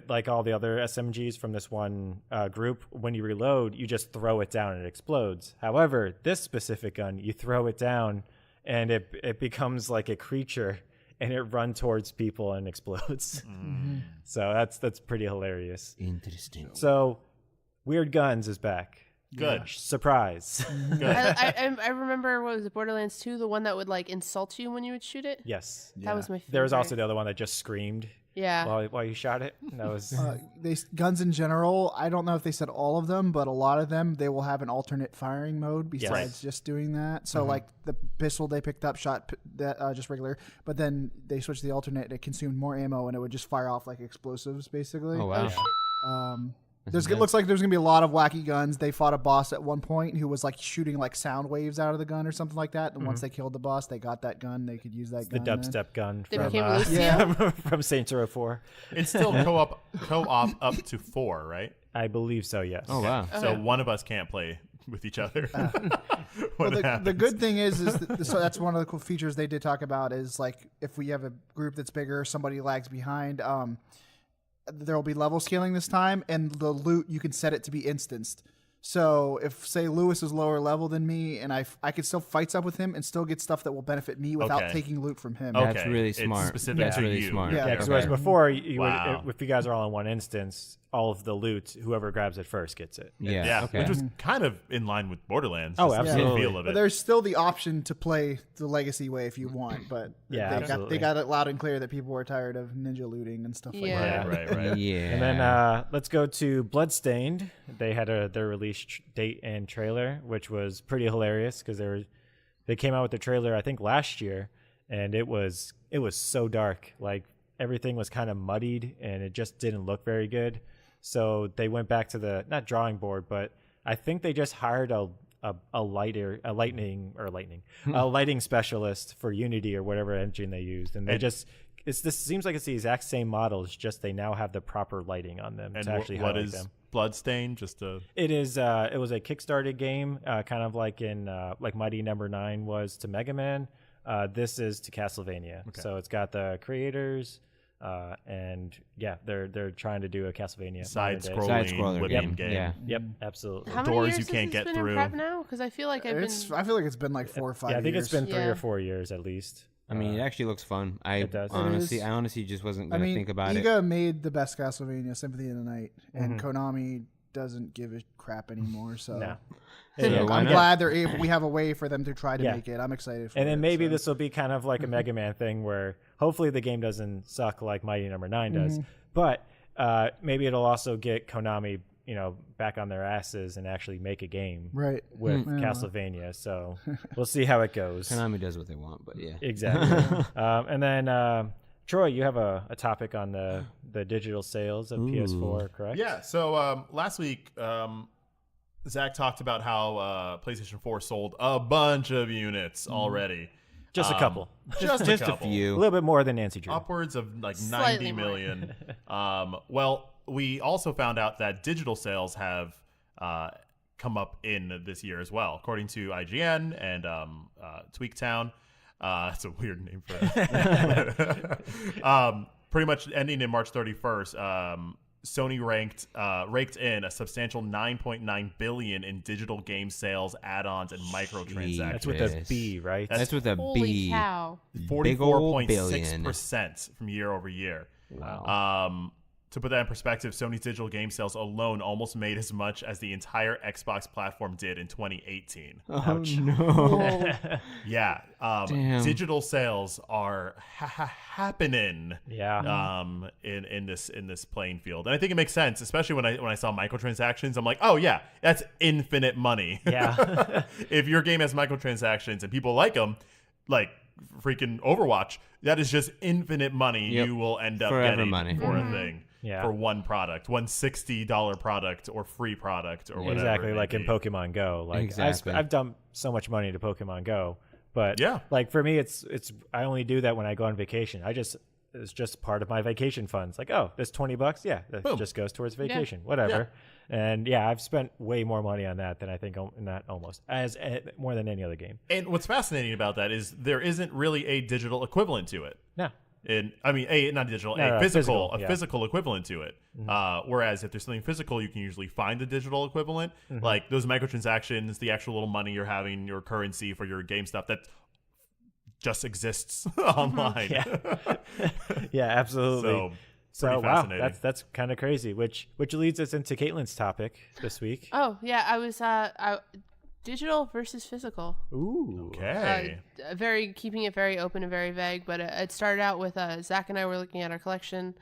like all the other SMGs from this one group, when you reload, you just throw it down and it explodes. However, this specific gun, you throw it down and it becomes like a creature and it runs towards people and explodes. So that's pretty hilarious. Interesting. So, Weird Guns is back. Good. Surprise. Good. I remember, what was it, Borderlands 2, the one that would like insult you when you would shoot it? Yes. That was my favorite. There was also the other one that just screamed Yeah. while you shot it. That was Guns in general, I don't know if they said all of them, but a lot of them, they will have an alternate firing mode besides Right. just doing that. So like the pistol they picked up shot that just regular, but then they switched to the alternate and it consumed more ammo and it would just fire off like explosives basically. Oh wow. It looks like there's gonna be a lot of wacky guns. They fought a boss at one point who was like shooting like sound waves out of the gun or something like that. And once they killed the boss, they got that gun. They could use that the gun. dubstep gun They from, became Lucio? from Saints Row 4. It's still co-op up to 4, right? I believe so, yes. Oh wow. So one of us can't play with each other. Well, the good thing is so that's one of the cool features they did talk about is like if we have a group that's bigger, somebody lags behind. There will be level scaling this time, and the loot you can set it to be instanced. So if say Lewis is lower level than me, and I could still fight up with him and still get stuff that will benefit me without Okay. taking loot from him. That's Okay. really It's smart. specific That's to really you. smart. Yeah, Yeah, because Okay. whereas before, you Wow. would, if you guys are all in one instance, all of the loot, whoever grabs it first gets it. Yeah. Yeah, Okay. which was kind of in line with Borderlands. Oh, just the absolutely. feel of But it. there's still the option to play the legacy way if you want. But Yeah, they absolutely. got it loud and clear that people were tired of ninja looting and stuff like Yeah. that. Right. Yeah. And then let's go to Bloodstained. They had their release date and trailer, which was pretty hilarious because they came out with the trailer I think last year, and it was so dark. Like everything was kind of muddied, and it just didn't look very good. So they went back to the not drawing board, but I think they just hired a lighting specialist for Unity or whatever engine they used, and this seems like it's the exact same model. It's just they now have the proper lighting on them And to actually what highlight is them. Bloodstained? It is. It was a Kickstarter game, kind of like in like Mighty Number 9 was to Mega Man. This is to Castlevania. Okay. So it's got the creators, and yeah, they're trying to do a Castlevania Side-scrolling Side-scroller whipping game. game. Yeah. Yep, absolutely. How many Doors years you can't has get this been through. in prep now? Because I feel like I've been. I feel like it's been like 4 or 5 years. Yeah, I think it's been 3 Yeah. or 4 years at least. I mean, it actually looks fun. It does. It Honestly, is. I honestly just wasn't I gonna mean, think about it. Iga made the best Castlevania, Symphony of the Night, and Mhm. Konami doesn't give a crap anymore. So No. So Yeah, why I'm not? glad they're able. We have a way for them to try to Yeah. make it. I'm excited for it. And then maybe so. this will be kind of like a Mega Man thing where hopefully the game doesn't suck like Mighty Number 9 does. But maybe it'll also get Konami, back on their asses and actually make a game Right. with Yeah. Castlevania. So we'll see how it goes. Konami does what they want, but yeah. Exactly. And then Troy, you have a topic on the digital sales of PS4, correct? Yeah. So last week, Zach talked about how PlayStation 4 sold a bunch of units already. Just a couple. Just Just a a couple. A few. little bit more than Nancy Drew. Upwards of like Slightly 90 more. million. Well, we also found out that digital sales have come up in this year as well, according to IGN and Tweaktown. It's a weird name for it. Pretty much ending in March 31st. Sony raked in a substantial 9.9 billion in digital game sales, add-ons, and microtransactions. That's with a B, right? That's with a Holy B. cow! Big ol' 44.6% from year over year. Wow. To put that in perspective, Sony's digital game sales alone almost made as much as the entire Xbox platform did in 2018. Oh Ouch. no. Yeah, Damn. digital sales are happening. Yeah. In this playing field, and I think it makes sense, especially when I saw microtransactions. I'm like, oh yeah, that's infinite money. Yeah. If your game has microtransactions and people like them, like freaking Overwatch, that is just infinite money. Yep. You will end up Forever getting money. for a thing. Yeah. For one product, one $60 product or free product or whatever. Exactly, it may like in be. Pokemon Go. Like Exactly. I've dumped so much money to Pokemon Go, but Yeah. like for me, it's I only do that when I go on vacation. It's just part of my vacation funds. Like, oh, there's $20. Yeah, that Boom. just goes towards vacation. Whatever. And yeah, I've spent way more money on that than I think more than any other game. And what's fascinating about that is there isn't really a digital equivalent to it. No. Not digital, No, a no, physical, physical, yeah. physical equivalent to it. Whereas if there's something physical, you can usually find the digital equivalent, like those microtransactions, the actual little money you're having, your currency for your game stuff that just exists online. Yeah. Yeah, absolutely. So pretty wow, fascinating. that's kind of crazy. Which leads us into Katelyn's topic this week. Oh yeah, I was digital versus physical. Ooh. Okay. Keeping it very open and very vague. But it started out with Zach and I were looking at our collection,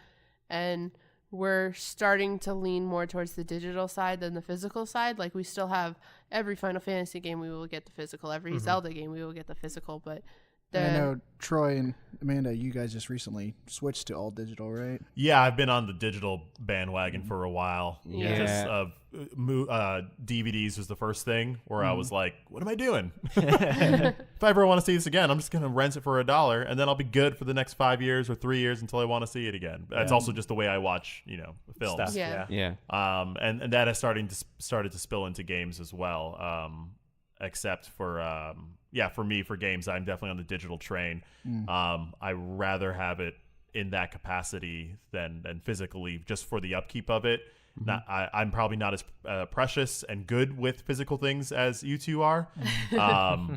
and we're starting to lean more towards the digital side than the physical side. Like we still have every Final Fantasy game, we will get the physical. Every Zelda game, we will get the physical. But I know Troy and Amanda, you guys just recently switched to all digital, right? Yeah, I've been on the digital bandwagon for a while. Yeah. Just DVDs was the first thing where I was like, what am I doing? If I ever want to see this again, I'm just going to rent it for $1 and then I'll be good for the next 5 years or 3 years until I want to see it again. That's also just the way I watch, films. Stuff. Yeah. Yeah. And that has started to spill into games as well. Except for for me, for games, I'm definitely on the digital train. I rather have it in that capacity than physically, just for the upkeep of it. I'm probably not as precious and good with physical things as you two are.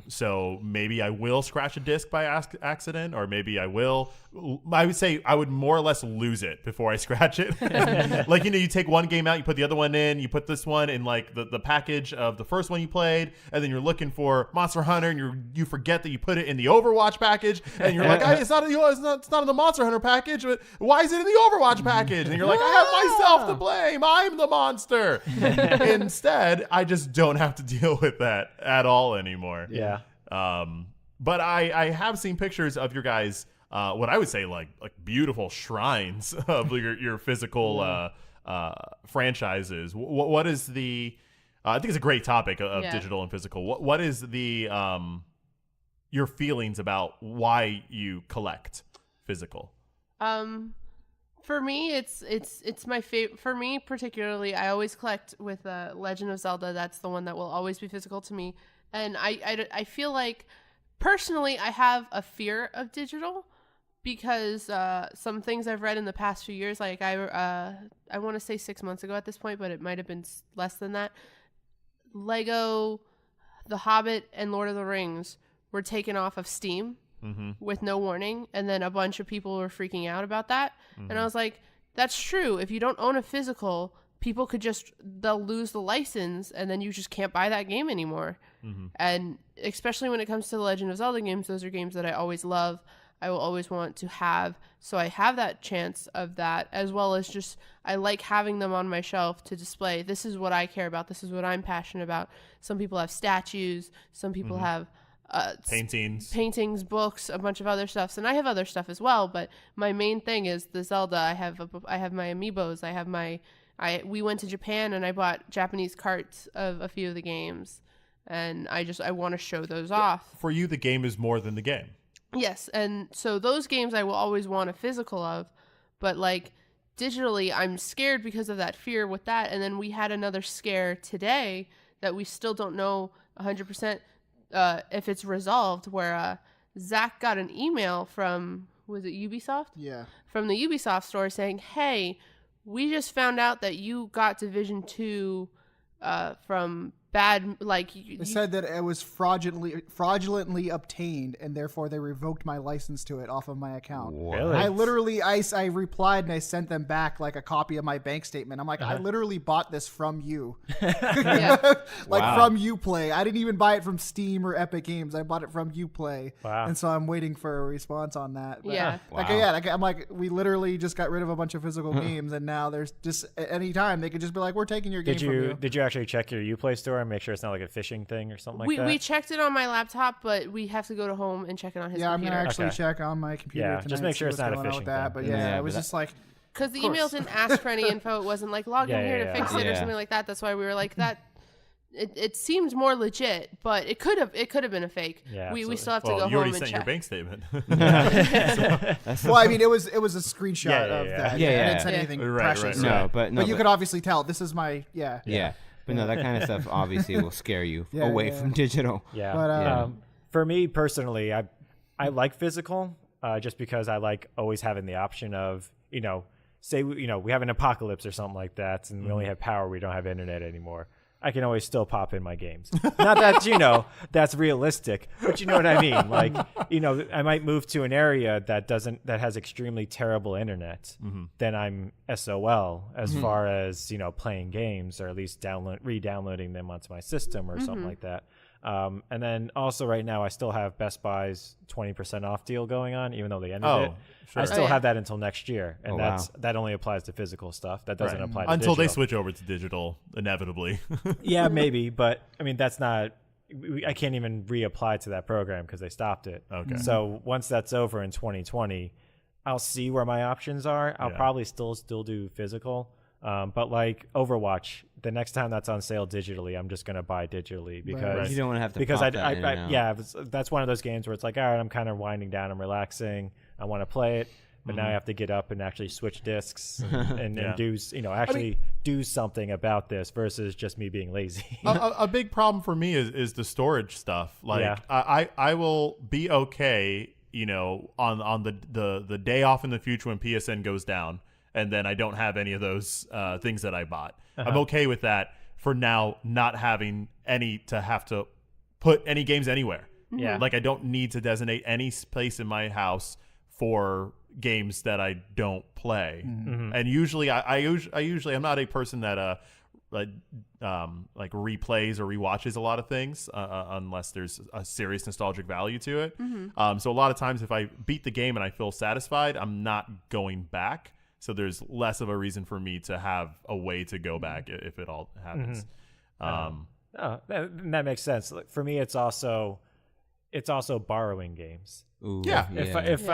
So maybe I will scratch a disc by accident, or maybe I would say I would more or less lose it before I scratch it. Like, you take one game out, you put the other one in, you put this one in like the package of the first one you played, and then you're looking for Monster Hunter and you forget that you put it in the Overwatch package, and you're like, it's not in the Monster Hunter package, but why is it in the Overwatch package? And you're like, I have myself to blame. I'm the monster. Instead, I just don't have to deal with that at all anymore. Yeah. But I have seen pictures of your guys, what I would say like beautiful shrines of your physical franchises. What is the I think it's a great topic of Yeah. digital and physical. What is the your feelings about why you collect physical? For me, it's my favorite. For me, particularly, I always collect with Legend of Zelda. That's the one that will always be physical to me. And I feel like, personally, I have a fear of digital because some things I've read in the past few years, like I want to say 6 months ago at this point, but it might have been less than that. Lego, The Hobbit, and Lord of the Rings were taken off of Steam. With no warning, and then a bunch of people were freaking out about that. And I was like, that's true. If you don't own a physical, people they'll lose the license, and then you just can't buy that game anymore. And especially when it comes to the Legend of Zelda games, those are games that I always love. I will always want to have, so I have that chance of that, as well as just I like having them on my shelf to display. This is what I care about. This is what I'm passionate about. Some people have statues. Some people have paintings, books, a bunch of other stuff, and I have other stuff as well. But my main thing is the Zelda. I have my amiibos. We went to Japan and I bought Japanese carts of a few of the games, and I want to show those off. For you, the game is more than the game. Yes, and so those games I will always want a physical of, but like digitally, I'm scared because of that fear with that. And then we had another scare today that we still don't know 100%. If it's resolved, where Zach got an email from, was it Ubisoft? Yeah. From the Ubisoft store saying, hey, we just found out that you got Division 2 from bad, like... They said that it was fraudulently obtained, and therefore they revoked my license to it off of my account. Really? I literally, I replied and I sent them back like a copy of my bank statement. I'm like, I literally bought this from you. Yeah. From Uplay. I didn't even buy it from Steam or Epic Games. I bought it from Uplay. Wow. And so I'm waiting for a response on that. But Yeah. I'm like, we literally just got rid of a bunch of physical games, and now there's just, at any time, they could just be like, we're taking your game from you. Did you actually check your Uplay store and make sure it's not like a phishing thing or something like that? We checked it on my laptop, but we have to go to home and check it on his I'm computer. gonna actually Okay. check on my computer. Yeah, tonight, just make sure see it's not a what's going on phishing with that. thing. But Yeah, it was but just like, Because the Of course. emails didn't ask for any info. It wasn't like log in Yeah, here yeah, to fix yeah. it or Yeah. something like that. That's why we were like that. It seemed more legit, but it could have been a fake. Yeah, we absolutely. still have to Well, go you already home and sent your check. bank statement. well, I mean, it was a screenshot Yeah, of yeah. that. Yeah, I yeah. didn't send Yeah. anything Right, precious. right, No, but But you could obviously tell this is my Yeah. But no, that kind of stuff obviously will scare you Yeah, away yeah. from digital. Yeah. But, for me personally, I like physical just because I like always having the option of, say, we have an apocalypse or something like that and we only have power, we don't have internet anymore. I can always still pop in my games. Not that, that's realistic, but you know what I mean? Like, I might move to an area that has extremely terrible internet. Then I'm SOL as far as, playing games or at least re-downloading them onto my system or something like that. And then also right now I still have Best Buy's 20% off deal going on, even though they ended it. Sure. I still Oh, yeah. have that until next year. And Oh, wow. that only applies to physical stuff. That doesn't Right. apply to Until they digital. switch over to digital, inevitably. Yeah, maybe, but I mean that's not. I can't even reapply to that program because they stopped it. Okay. So once that's over in 2020, I'll see where my options are. I'll Yeah. probably still do physical, but like Overwatch, the next time that's on sale digitally, I'm just gonna buy digitally because Right. You don't want to have to because pop that in and out. yeah, that's one of those games where it's like, all right, I'm kind of winding down, I'm relaxing, I want to play it. But now I have to get up and actually switch discs and Yeah. do do something about this versus just me being lazy. a big problem for me is the storage stuff. Like Yeah. I will be okay, on the day off in the future when PSN goes down, and then I don't have any of those things that I bought. I'm okay with that for now, not having to have to put any games anywhere. Yeah. Like I don't need to designate any space in my house for games that I don't play. And usually I'm not a person that like replays or rewatches a lot of things unless there's a serious nostalgic value to it. So a lot of times if I beat the game and I feel satisfied, I'm not going back. So there's less of a reason for me to have a way to go back if it all happens. Oh, that makes sense. Like, for me, it's also it's also borrowing games. Ooh, Yeah. If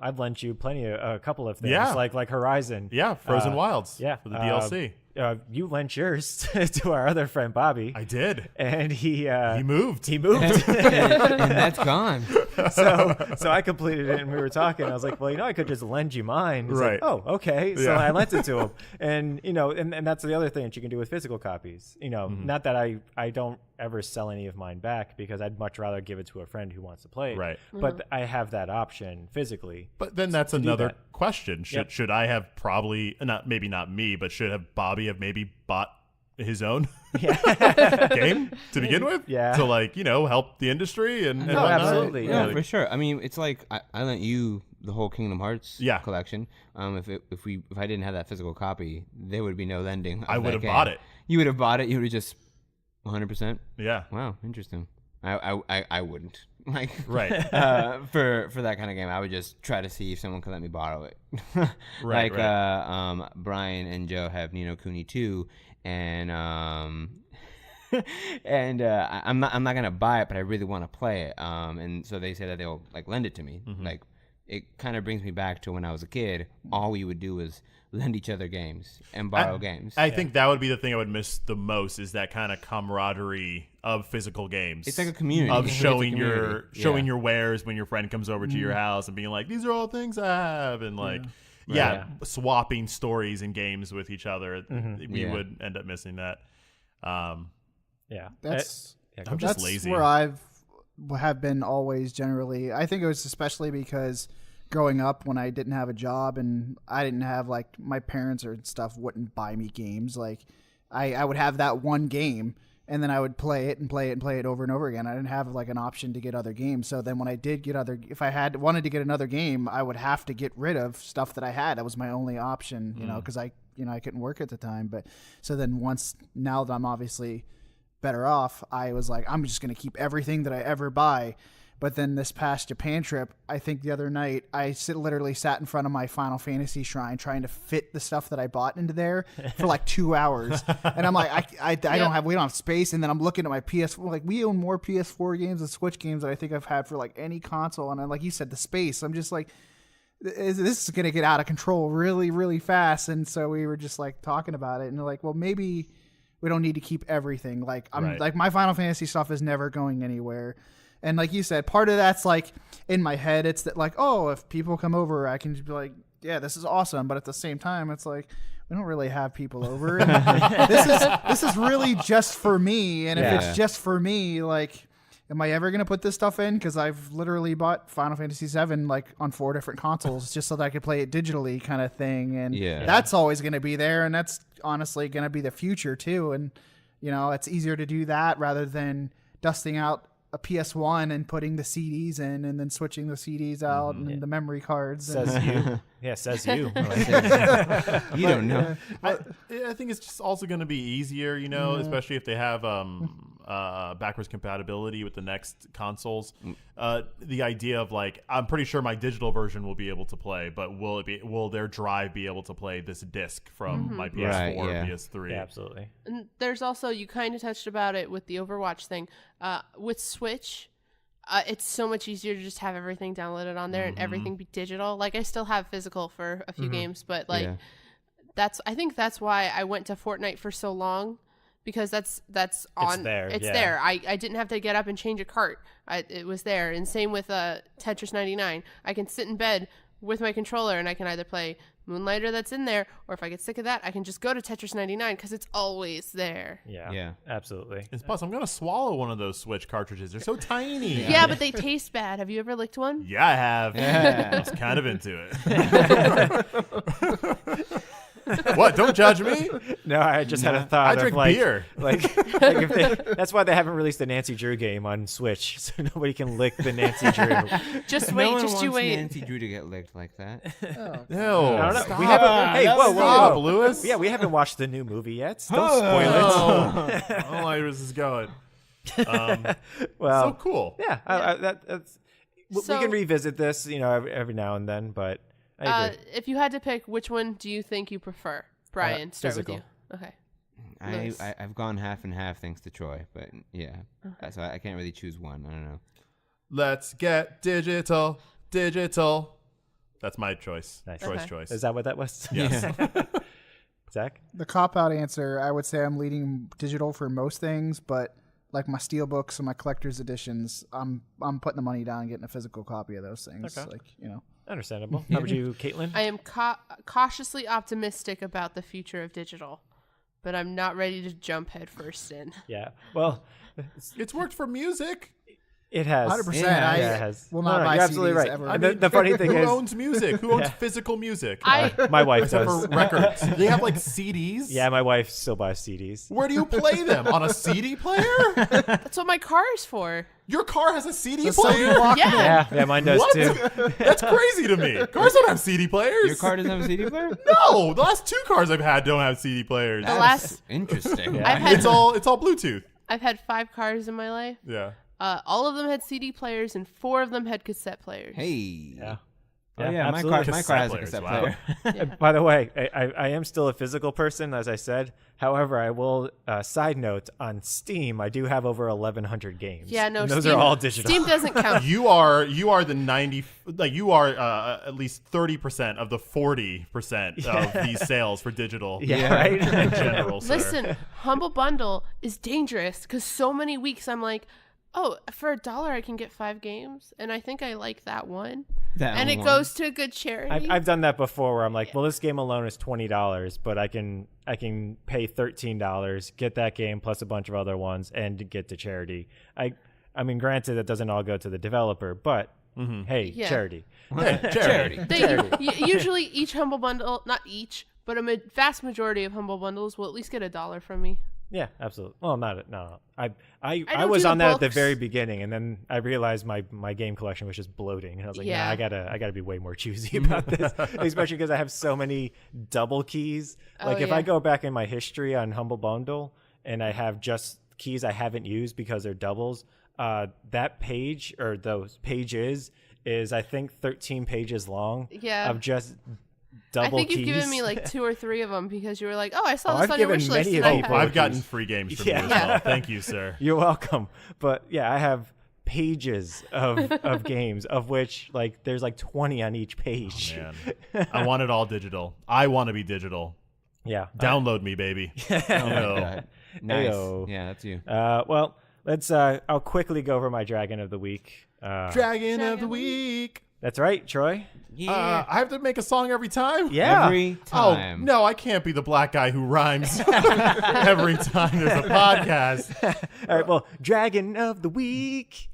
I've lent you a couple of things, Yeah. like Horizon. Yeah, Frozen Wilds. Yeah, for the DLC. You lent yours to our other friend Bobby, I did. and he moved. He moved. and that's gone. so I completed it, and we were talking. I was like, well, I could just lend you mine. He's Right. like, oh, okay. So Yeah. I lent it to him, and and that's the other thing that you can do with physical copies. Not that I don't ever sell any of mine back, because I'd much rather give it to a friend who wants to play it. Right. But I have that option physically. But then that's another that. question. Yep. Should I have probably maybe not me, but should have Bobby have maybe bought his own game to begin with? Yeah. To help the industry and No, whatnot? absolutely. Yeah, Yeah. for sure. I mean, it's like I lent you the whole Kingdom Hearts collection. If I didn't have that physical copy, there would be no lending. I would would have bought it. You would have bought it. You would have just 100%. Yeah. Wow, interesting. I wouldn't Right. for that kind of game. I would just try to see if someone could let me borrow it. Right, Brian and Joe have Ni no Kuni 2, and and I'm not gonna buy it, but I really want to play it. And so they say that they'll lend it to me. Mm-hmm. It kind of brings me back to when I was a kid. All we would do was lend each other games and borrow games. I think that would be the thing I would miss the most, is that kind of camaraderie of physical games. It's like a community. Of It's a showing community. showing your wares when your friend comes over to your house and being like, these are all things I have, and swapping stories and games with each other. We would end up missing that. Yeah. That's I'm just that's lazy. where have been always generally. I think it was especially because growing up, when I didn't have a job and I didn't have my parents or stuff wouldn't buy me games. I would have that one game, and then I would play it and play it and play it over and over again. I didn't have an option to get other games. So then when I did get if I wanted to get another game, I would have to get rid of stuff that I had. That was my only option, because I couldn't work at the time. But so then now that I'm obviously better off, I was like, I'm just going to keep everything that I ever buy. But then this past Japan trip, I think the other night, I literally sat in front of my Final Fantasy shrine trying to fit the stuff that I bought into there for 2 hours. And I'm like, we don't have space. And then I'm looking at my PS4, we own more PS4 games and Switch games that I think I've had for any console. And like you said, the space, I'm just like, this is going to get out of control really, really fast. And so we were just talking about it, and they're like, well, maybe we don't need to keep everything. My Final Fantasy stuff is never going anywhere. And like you said, part of that's in my head, it's that if people come over, I can just be like, yeah, this is awesome. But at the same time, it's we don't really have people over. And this is really just for me. And if it's just for me, am I ever going to put this stuff in? Because I've literally bought Final Fantasy VII on 4 different consoles just so that I could play it digitally, kind of thing. And that's always going to be there. And that's honestly going to be the future too. And, it's easier to do that rather than dusting out a PS1 and putting the CDs in and then switching the CDs out and the memory cards. Says you. Yeah, says you. You don't know. I think it's just also going to be easier, especially if they have backwards compatibility with the next consoles. The idea of I'm pretty sure my digital version will be able to play, but will their drive be able to play this disc from my PS4 or PS3? Yeah, absolutely. And there's also, you kind of touched about it with the Overwatch thing. With Switch, it's so much easier to just have everything downloaded on there and everything be digital. I still have physical for a few games, but I think that's why I went to Fortnite for so long, because that's on. It's there. It's there. I didn't have to get up and change a cart. It was there. And same with Tetris 99. I can sit in bed with my controller and I can either play Moonlighter that's in there, or if I get sick of that, I can just go to Tetris 99 because it's always there. Yeah, absolutely. And plus, I'm going to swallow one of those Switch cartridges. They're so tiny. Yeah, but they taste bad. Have you ever licked one? Yeah, I have. I was kind of into it. What? Don't judge me. No, I just had a thought. I drink beer. That's why they haven't released the Nancy Drew game on Switch, so nobody can lick the Nancy Drew. Just No wait. one Just you wants wait. Nancy Drew to get licked like that. No. I don't know. Stop. We haven't. Hey, whoa, Stop, Lewis. Yeah, we haven't watched the new movie yet. Don't spoil it. I don't like where this is going. Well, So cool. Yeah, that's. We So- can revisit this, every now and then, but I agree. If you had to pick, which one do you think you prefer? Brian, start physical. with you. Okay. Nice. I've gone half and half thanks to Troy, but yeah, so I can't really choose one. I don't know. Let's get digital. That's my choice. Nice. Troy's Okay. choice. Is that what that was? Yes. Zach? The cop-out answer, I would say I'm leading digital for most things, but like my steel books and my collector's editions, I'm putting the money down and getting a physical copy of those things. Okay. Like, you know. Understandable. How about you, Katelyn? I am cautiously optimistic about the future of digital, but I'm not ready to jump headfirst in. Yeah. Well, It's worked for music. it has. 100%. Yeah, I it has. will not buy you're absolutely CDs right. ever. And the funny thing Who is, owns music? Who owns physical music? my wife Except does. for records. They have like CDs? Yeah, my wife still buys CDs. Where do you play them? On a CD player? That's what my car is for. Your car has a CD The player? Sony Walkman. Yeah. Yeah, mine does What? too. That's crazy to me. Cars don't have CD players. Your car doesn't have a CD player? No, the last 2 cars I've had don't have CD players. The last Interesting. Yeah. I've had It's all Bluetooth. I've had 5 cars in my life. Yeah. All of them had CD players, and 4 of them had cassette players. Hey. Yeah. Oh yeah, my absolutely. car has a Cassette cassette players, player. By the way, I am still a physical person, as I said. However, I will, side note, on Steam, I do have over 1,100 games. Yeah, no, And those Steam, are all digital. Steam doesn't count. You are the 90, like you are at least 30% of the 40% of these sales for digital. Yeah, right? In general, sir. Listen, Humble Bundle is dangerous because so many weeks I'm like, oh, for $1 I can get 5 games, and I think I like that one, and it goes to a good charity. I've done that before where I'm like, well, this game alone is $20, but I can pay $13, get that game plus a bunch of other ones, and get to charity. I mean, granted, that doesn't all go to the developer, but hey, Yeah. charity. Hey, charity. Usually each Humble Bundle, not each, but a vast majority of Humble Bundles will at least get $1 from me. Yeah, absolutely. Well, no. I don't was do the on that at the books. very beginning, and then I realized my game collection was just bloating, and I was like, Yeah. nah, I gotta be way more choosy about this, especially because I have so many double keys. Like if I go back in my history on Humble Bundle and I have just keys I haven't used because they're doubles, that page or those pages is I think 13 pages long. Yeah. Of just I double think keys. you've given me like 2 or 3 of them because you were like, oh, I saw Oh, this I've on your given wish list. many And of I people have- I've gotten free games from you as Yeah. well. Thank you, sir. You're welcome. But yeah, I have pages of games, of which like there's like 20 on each page. Man, I want it all digital. I want to be digital. Yeah. Download me, baby. Oh my No. God. Nice. Ayo. Yeah, that's you. Well, let's. I'll quickly go over my Dragon of the Week. Dragon of the week. That's right, Troy. Yeah. I have to make a song every time? Yeah. Every time. Oh, no, I can't be the black guy who rhymes every time there's a podcast. All right. Well, Dragon of the Week.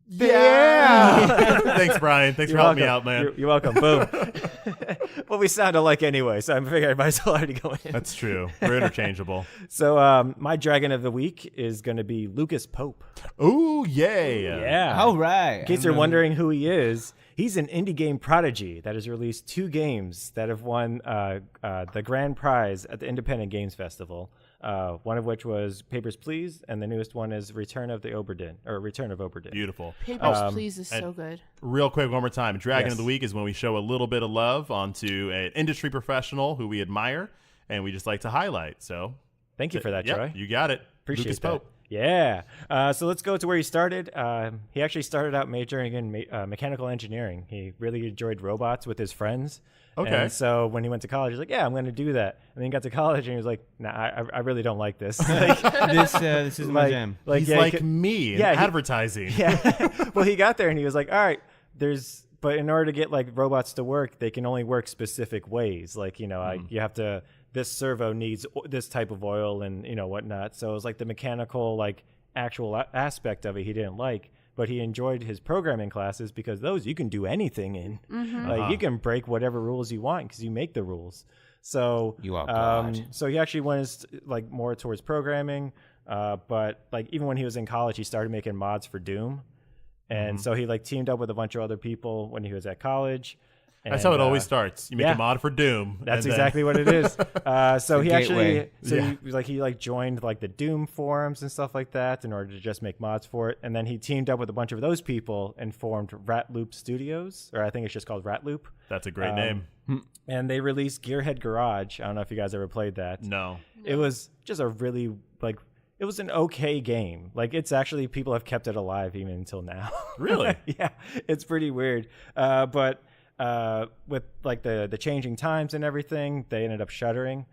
Yeah. Thanks, Brian. Thanks for helping me out, man. You're welcome. Boom. Well, we sound alike anyway, so I figured I might as well already go in. That's true. We're interchangeable. So, my Dragon of the Week is going to be Lucas Pope. Ooh, yay. Yeah. All right. In case you're wondering who he is, he's an indie game prodigy that has released 2 games that have won the grand prize at the Independent Games Festival. One of which was Papers, Please, and the newest one is Return of Oberdin. Beautiful. Papers, Please is so good. Real quick, one more time. Dragon Yes. of the Week is when we show a little bit of love onto an industry professional who we admire and we just like to highlight. So, Thank you for that, yep, Troy. you got it. Appreciate Lucas that. Pope. Yeah. So let's go to where he started. He actually started out majoring in mechanical engineering. He really enjoyed robots with his friends. Okay. And so when he went to college, he's like, yeah, I'm going to do that. And then he got to college and he was like, nah, I really don't like this. Like, This is my jam. He's yeah, like me in yeah, he- advertising. yeah. Well, he got there and he was like, all right, but in order to get like robots to work, they can only work specific ways. Like, you have to, this servo needs this type of oil and, whatnot. So it was like the mechanical, like actual aspect of it he didn't like, but he enjoyed his programming classes because those you can do anything in. Like you can break whatever rules you want because you make the rules. So You are God. so he actually went like more towards programming. But like even when he was in college, he started making mods for Doom. And so he like teamed up with a bunch of other people when he was at college. That's how it And, always starts. You make yeah. a mod for Doom. That's and then- exactly what it is. So he gateway. actually, so he joined like the Doom forums and stuff like that in order to just make mods for it. And then he teamed up with a bunch of those people and formed Rat Loop Studios, or I think it's just called Rat Loop. That's a great name. And they released Gearhead Garage. I don't know if you guys ever played that. No. It was just a really it was an okay game. Like it's actually people have kept it alive even until now. Really? Yeah, it's pretty weird. But with like the changing times and everything, they ended up shuttering.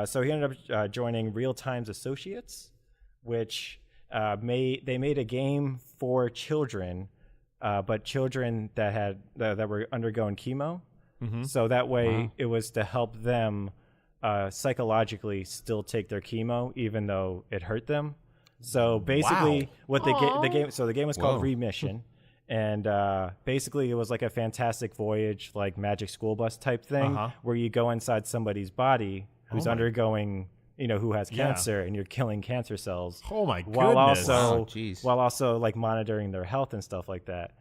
So he ended up joining Real Times Associates, which made a game for children, but children that had that were undergoing chemo. Mm-hmm. So that way it was to help them psychologically still take their chemo, even though it hurt them. So basically, what the game was called Whoa. Remission. And basically, it was like a Fantastic Voyage, like Magic School Bus type thing, where you go inside somebody's body who's undergoing, who has cancer, and you're killing cancer cells. Oh my while goodness. while also like monitoring their health and stuff like that.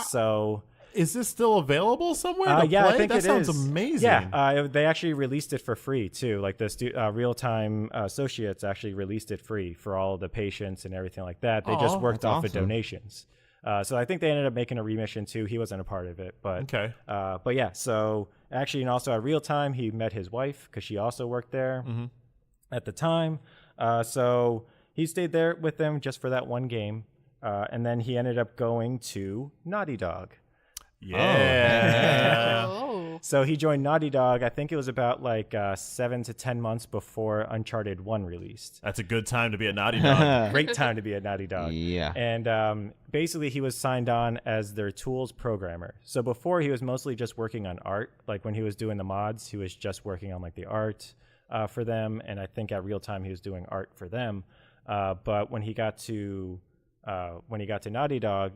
So Is this still available somewhere to yeah, play? I think that it sounds is. amazing. Yeah, they actually released it for free too. Like the Real Time Associates actually released it free for all the patients and everything like that. They just worked that's off of awesome. donations. So I think they ended up making a remission too. He wasn't a part of it, but Okay. but yeah. So actually, and also at Real Time, he met his wife because she also worked there at the time. So he stayed there with them just for that one game, and then he ended up going to Naughty Dog. Yeah. Oh. So he joined Naughty Dog. I think it was about like 7 to 10 months before Uncharted 1 released. That's a good time to be a Naughty Dog. Great time to be a Naughty Dog. Yeah. And basically, he was signed on as their tools programmer. So before, he was mostly just working on art. Like when he was doing the mods, he was just working on like the art for them. And I think at Real Time, he was doing art for them. But when he got to Naughty Dog,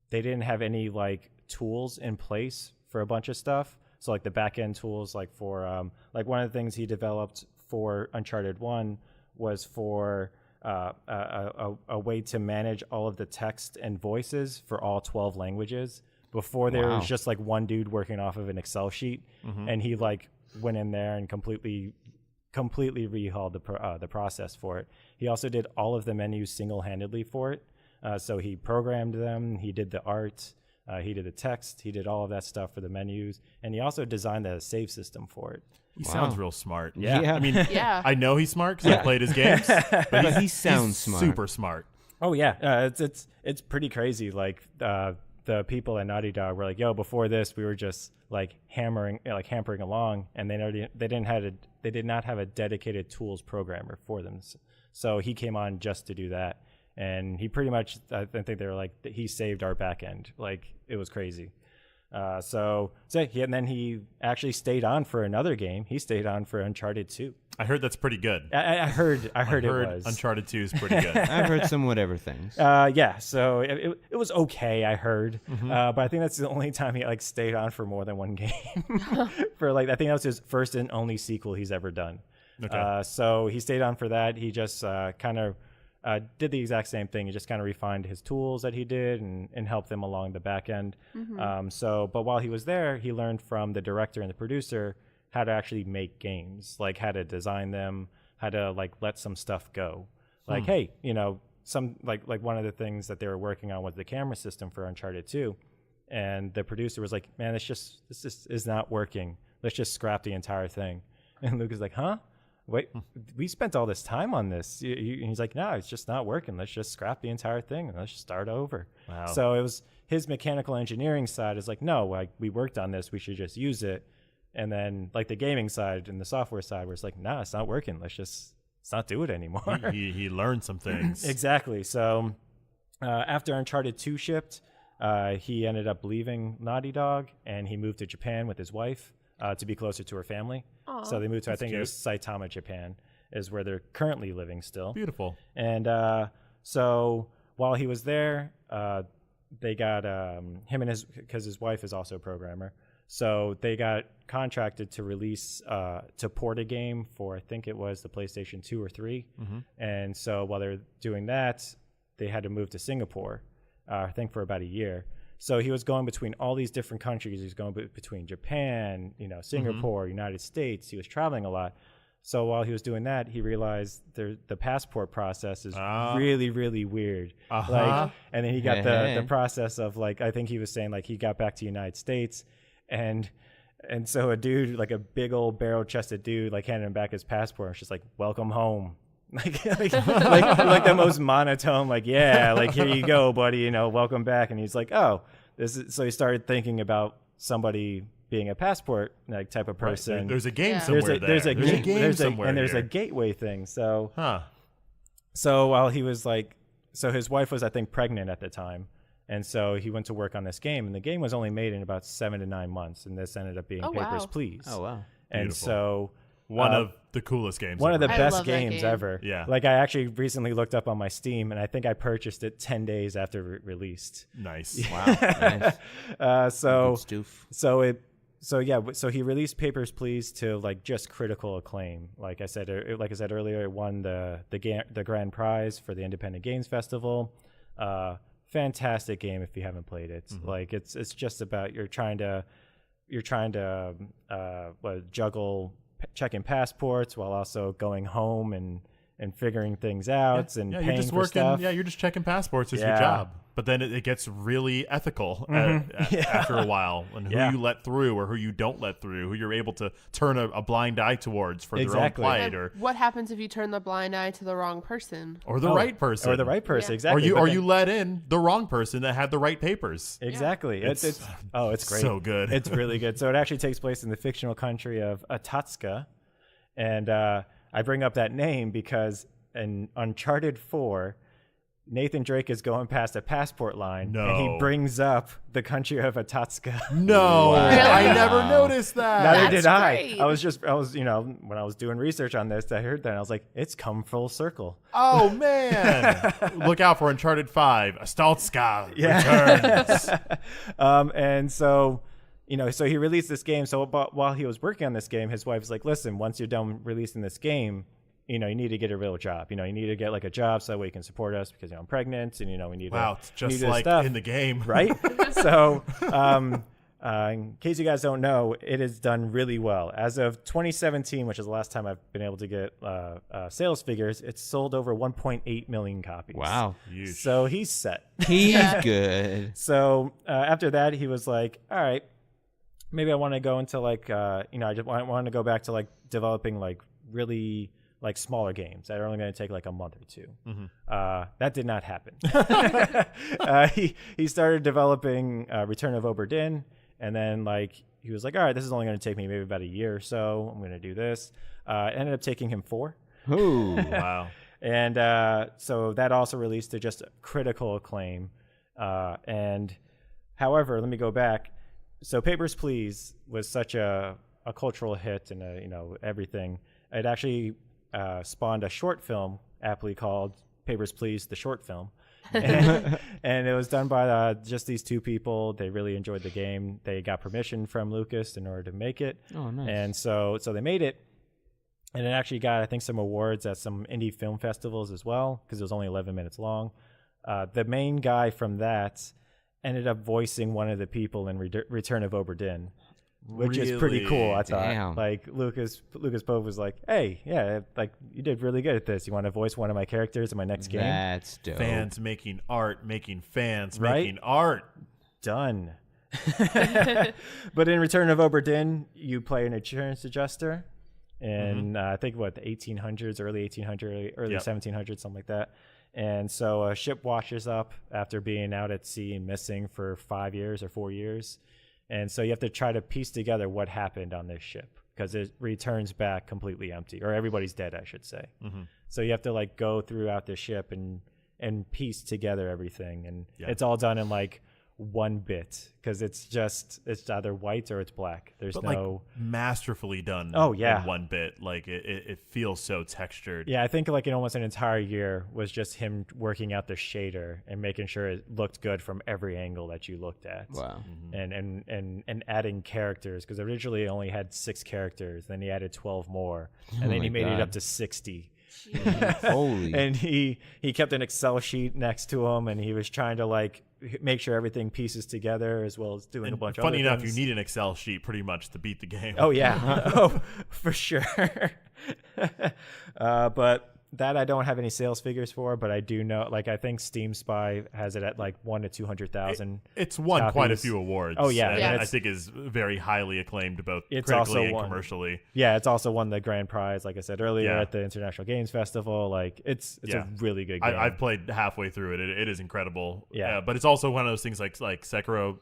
they didn't have any like tools in place for a bunch of stuff. So like the back end tools, like for like one of the things he developed for Uncharted 1 was for a way to manage all of the text and voices for all 12 languages. Before there was just like one dude working off of an Excel sheet, and he like went in there and completely rehauled the process for it. He also did all of the menus single-handedly for it. So he programmed them, he did the art, he did the text, he did all of that stuff for the menus, and he also designed a save system for it. He sounds real smart. Yeah. I mean, Yeah. I know he's smart because I played his games, but He sounds smart. super smart. Oh yeah, it's pretty crazy. Like the people at Naughty Dog were like, "Yo, before this, we were just like hampering along, and they did not have a dedicated tools programmer for them. So he came on just to do that." And he pretty much, I think they were like, he saved our back end. Like, it was crazy. And then he actually stayed on for another game. He stayed on for Uncharted 2. I heard that's pretty good. I heard it was. Uncharted 2 is pretty good. I've heard some whatever things. Yeah, so it was okay, I heard. But I think that's the only time he like stayed on for more than one game. For like, I think that was his first and only sequel he's ever done. Okay. So he stayed on for that. He just kind of did the exact same thing. He just kind of refined his tools that he did and helped them along the back end. But while he was there, he learned from the director and the producer how to actually make games, like how to design them, how to like let some stuff go. Like, hey, some like one of the things that they were working on was the camera system for Uncharted 2. And the producer was like, man, this just is not working. Let's just scrap the entire thing. And Luke is like, huh? Wait, we spent all this time on this. And he's like, no, it's just not working. Let's just scrap the entire thing and let's just start over. Wow. So it was his mechanical engineering side is like, no, like we worked on this. We should just use it. And then like the gaming side and the software side where it's like, nah, it's not working. Let's not do it anymore. he learned some things. Exactly. So after Uncharted 2 shipped, he ended up leaving Naughty Dog and he moved to Japan with his wife to be closer to her family. So they moved to, I think it was Saitama, Japan, is where they're currently living still. Beautiful. And so while he was there, they got him and because his wife is also a programmer. So they got contracted to release, to port a game for, I think it was the PlayStation 2 or 3. And so while they're doing that, they had to move to Singapore, I think for about a year. So he was going between all these different countries. He was going between Japan, Singapore, United States. He was traveling a lot. So while he was doing that, he realized the passport process is really, really weird. And then he got the process of I think he was saying he got back to the United States, and so a dude, a big old barrel-chested dude, handed him back his passport and was just welcome home. like the most monotone, here you go, buddy, welcome back. And he's like, oh, so he started thinking about somebody being a passport type of person. Right. There's a game somewhere. There's a game somewhere, and there's here. a gateway thing. So while he was so his wife was, I think, pregnant at the time, and so he went to work on this game, and the game was only made in about 7 to 9 months, and this ended up being Papers, Please. Oh wow! And Beautiful. So one of the coolest games. One ever. of the I best love that games game. ever. Yeah. I actually recently looked up on my Steam, and I think I purchased it 10 days after it released. Nice. Wow. Nice. So he released Papers, Please to just critical acclaim. Like I said earlier, it won the grand prize for the Independent Games Festival. Fantastic game if you haven't played it. It's just about you're trying to juggle checking passports while also going home and figuring things out and paying you're just for working. stuff. Yeah, you're just checking passports as your job. But then it gets really ethical after a while, and who you let through or who you don't let through, who you're able to turn a blind eye towards for their own plight, or what happens if you turn the blind eye to the wrong person? or the right person, Yeah. Exactly. or you let in the wrong person that had the right papers. Exactly. It's It's great. so good. It's really good. So it actually takes place in the fictional country of Atatska, and I bring up that name because in Uncharted 4, Nathan Drake is going past a passport line, and he brings up the country of Atatska. No, Wow. I never noticed that. Neither did I. great. I was when I was doing research on this, I heard that and I was like, it's come full circle. Oh man! Look out for Uncharted 5. Astalska returns. And so, so he released this game. So while he was working on this game, his wife's like, listen, once you're done releasing this game, you need to get a real job. You need to get a job so that way you can support us because I'm pregnant, and we need It's just need this like stuff. in the game, Right? So, in case you guys don't know, it has done really well. As of 2017, which is the last time I've been able to get sales figures, it's sold over 1.8 million copies. Wow. Huge. So he's set. He's good. So after that, he was like, all right, maybe I want to go into I just want to go back to developing really smaller games that are only going to take a month or two. That did not happen. He started developing Return of Obra Dinn, and then he was like, all right, this is only going to take me maybe about a year or so. I'm going to do this. It ended up taking him 4. Ooh. Wow. And so that also released to just critical acclaim. And however, let me go back. So Papers, Please was such a cultural hit and everything. It actually spawned a short film aptly called Papers, Please, the short film. And it was done by just these two people. They really enjoyed the game. They got permission from Lucas in order to make it. Oh, nice. And so they made it. And it actually got, I think, some awards at some indie film festivals as well, because it was only 11 minutes long. The main guy from that ended up voicing one of the people in Return of Obra Dinn, which is pretty cool, I thought. Damn. Lucas Pope was like, hey, yeah, you did really good at this. You want to voice one of my characters in my next game? That's dope. Fans making art, making fans Right? making art. Done. But in Return of Obra Dinn, you play an insurance adjuster. And I think the 1800s, early 1800s, early 1700s, something like that. And so a ship washes up after being out at sea and missing for 5 years or 4 years. And so you have to try to piece together what happened on this ship because it returns back completely empty, or everybody's dead, I should say. So you have to go throughout the ship and piece together everything. And it's all done in one bit because it's either white or it's black. There's no masterfully done. Oh, yeah. in one bit. It feels so textured. Yeah, I think in almost an entire year was just him working out the shader and making sure it looked good from every angle that you looked at. Wow. And adding characters because originally it only had 6 characters, then he added 12 more, and then my he made it God. up to 60. Holy. And he kept an Excel sheet next to him, and he was trying to make sure everything pieces together, as well as doing a bunch of other Funny enough, things. you need an Excel sheet pretty much to beat the game. Oh yeah, oh for sure. But that I don't have any sales figures for, but I do know, like, I think Steam Spy has it at like 1 to 200,000. It's won copies. quite a few awards. Oh yeah, and Yeah. I think is very highly acclaimed both It's critically also and won. commercially. Yeah, it's also won the grand prize, like I said earlier, Yeah. at the International Games Festival. Like, it's Yeah. a really good game. I've played halfway through it. It is incredible. Yeah. But it's also one of those things like Sekiro,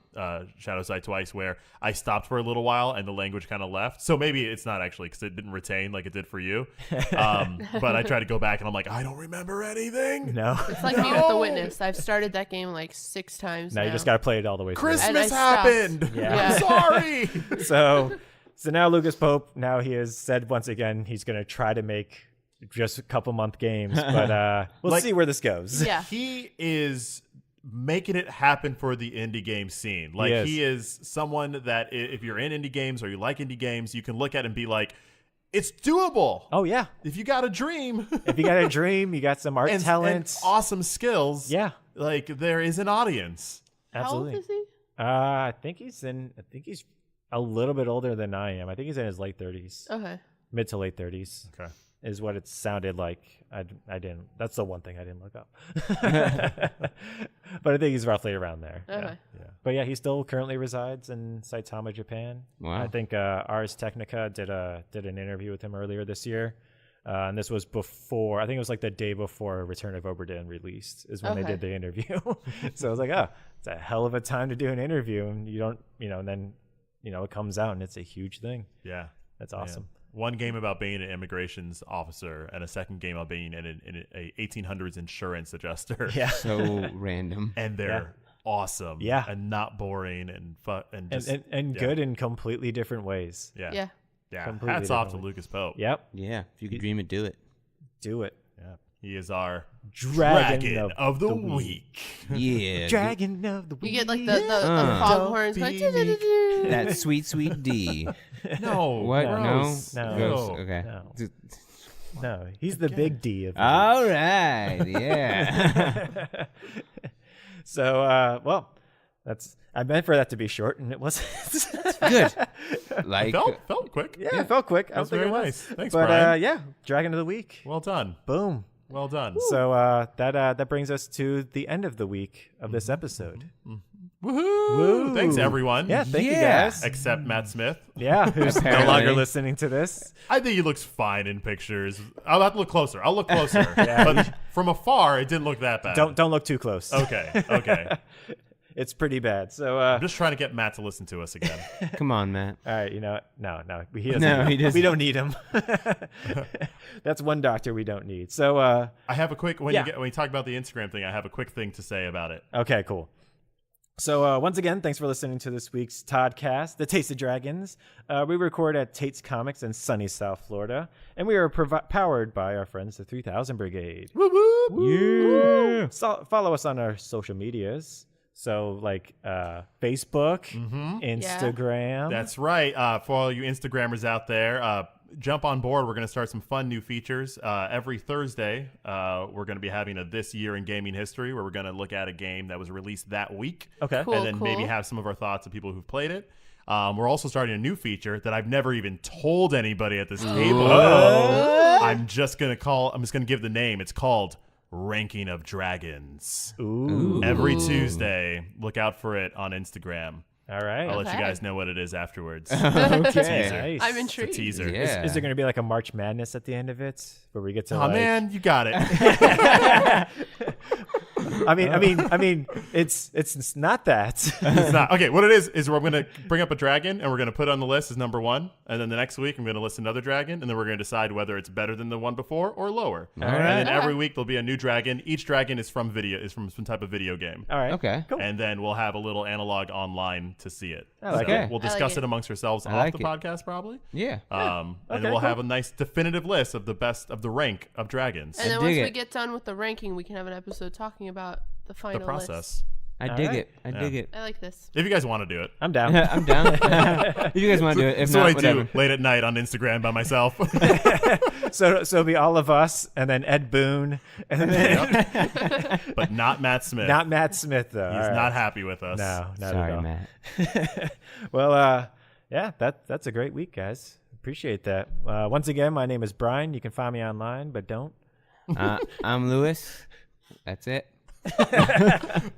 Shadows Die Twice, where I stopped for a little while and the language kind of left. So maybe it's not actually because it didn't retain like it did for you. But I tried to go back and I'm like, I don't remember anything. No, It's like me with The Witness. I've started that game like 6 times now now. you just got to play it all the way through. And I Christmas stopped. happened. Yeah. Yeah. Sorry. So now Lucas Pope, now he has said once again he's going to try to make just a couple month games, but we'll Like- see where this goes. Yeah. He is making it happen for the indie game scene. Like is. he is someone that if you're in indie games or you like indie games, you can look at it and be like, it's doable. Oh yeah, If you got a dream if you got a dream, you got some art and talent. awesome skills, Yeah, like there is an audience. absolutely. How old is he? I think he's a little bit older than I am. I think he's in his late 30s, Okay. mid to late 30s. Okay. Is what it sounded like. I didn't. That's the one thing I didn't look up. But I think he's roughly around there. Okay. Yeah. But yeah, he still currently resides in Saitama, Japan. Wow. I think Ars Technica did an interview with him earlier this year. And this was before, I think it was like the day before Return of Obra Dinn released is when they Okay. did the interview. So I was like, oh, it's a hell of a time to do an interview. And you don't, and then, it comes out and it's a huge thing. Yeah. That's awesome. One game about being an immigrations officer and a second game about being an 1800s insurance adjuster. Yeah. So random. And they're awesome. Yeah. And not boring and fun and just And yeah. good in completely different ways. Yeah. Yeah. Yeah. Completely Hats off to different. Lucas Pope. Yep. Yeah, if you could dream it, do it. Do it. Yeah. He is our Dragon dragon of the week. Yeah. Dragon of the week. You get like the foghorns going. "Do-do-do-do." That sweet, sweet D. No. What? gross. No. Gross. No. Okay. No. No, he's the big D of the All right. Yeah. week. So, well, I meant for that to be short, and it wasn't. Good. Like, Felt quick. Yeah, it felt quick. I That's don't think very it was. nice. Thanks, But Brian. yeah, Dragon of the Week. Well done. Boom. Well done. So that brings us to the end of the week of this episode. Woohoo! Woo. Thanks, everyone. Yeah, thank you Yeah. guys. Except Matt Smith. Yeah, who's no Apparently. longer listening to this. I think he looks fine in pictures. I'll have to look closer. I'll look closer. But from afar, it didn't look that bad. Don't look too close. Okay. Okay. It's pretty bad. So I'm just trying to get Matt to listen to us again. come on, Matt. all right, you know what? No, he doesn't. No, need he him. doesn't. We don't need him. That's one doctor we don't need. So I have a quick when Yeah. you talk about the Instagram thing. I have a quick thing to say about it. okay, cool. So once again, thanks for listening to this week's Toddcast, The Taste of Dragons. We record at Tate's Comics in sunny South Florida, and we are powered by our friends, the 3000 Brigade. Woo woo! Yeah. So follow us on our social medias. So like Facebook, Instagram. That's right. For all you Instagrammers out there, jump on board. We're going to start some fun new features. Every Thursday, we're going to be having a This Year in Gaming History, where we're going to look at a game that was released that week. Okay. Cool. And then maybe have some of our thoughts of people who've played it. We're also starting a new feature that I've never even told anybody at this table. I'm just going to give the name. It's called Ranking of Dragons. Ooh. Every Tuesday, look out for it on Instagram. All right. I'll let you Okay. guys know what it is afterwards. Okay. Nice. I'm It's a intrigued. teaser. Yeah. Is there going to be like a March Madness at the end of it, where we get to? Oh like, man, you got it. I mean, it's not that. It's not okay. What it is we're gonna bring up a dragon and we're gonna put it on the list as number 1, and then the next week I'm gonna list another dragon, and then we're gonna decide whether it's better than the one before or lower. All right. And then every Okay. week there'll be a new dragon. Each dragon is from some type of video game. All right. Okay. Cool. And then we'll have a little analog online to see it. I like So it. We'll I like discuss it. it amongst ourselves I off like the it. podcast probably. Yeah. And Okay, then we'll cool. have a nice definitive list of the best of the rank of dragons. And then dig once we it. get done with the ranking, we can have an episode talking about the final The list. process. I All dig right. it. I dig it. I like this. If you guys want to do it. I'm down. I'm down. If you guys want to do it, if That's not, what I whatever. do late at night on Instagram by myself. So it'll be all of us, and then Ed Boon, and then But not Matt Smith. not Matt Smith though. He's All right. not happy with us. No, not Sorry, at all. Matt. Well, yeah, that's a great week, guys. Appreciate that. Once again, my name is Brian. You can find me online, but don't. I'm Lewis. That's it.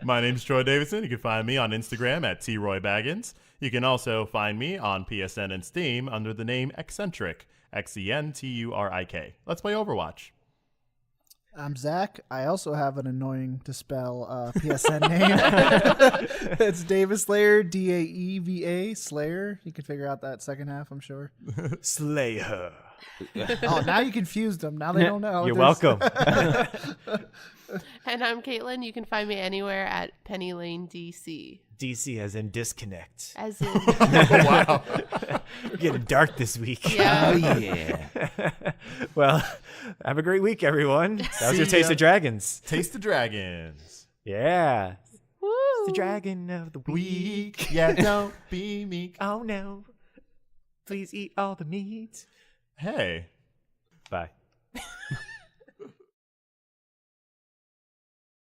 My name's Troy Davidson. You can find me on Instagram at TRoyBaggins. You can also find me on PSN and Steam under the name Eccentric, Xenturik. Let's play Overwatch. I'm Zach. I also have an annoying to spell PSN name. It's Davis Slayer, Daeva Slayer. You can figure out that second half, I'm sure. Slay her. Oh, now you confused them. Now they don't know. You're There's- welcome. And I'm Katelyn. You can find me anywhere at Penny Lane DC. DC as in disconnect. As in, Wow. We're getting dark this week. yeah. Yeah. Well, have a great week, everyone. That was your See Taste ya. of Dragons. Taste the Dragons. Yeah. Woo. The dragon of the week. Weak. Yeah, don't be meek. Oh no. Please eat all the meat. Hey. Bye.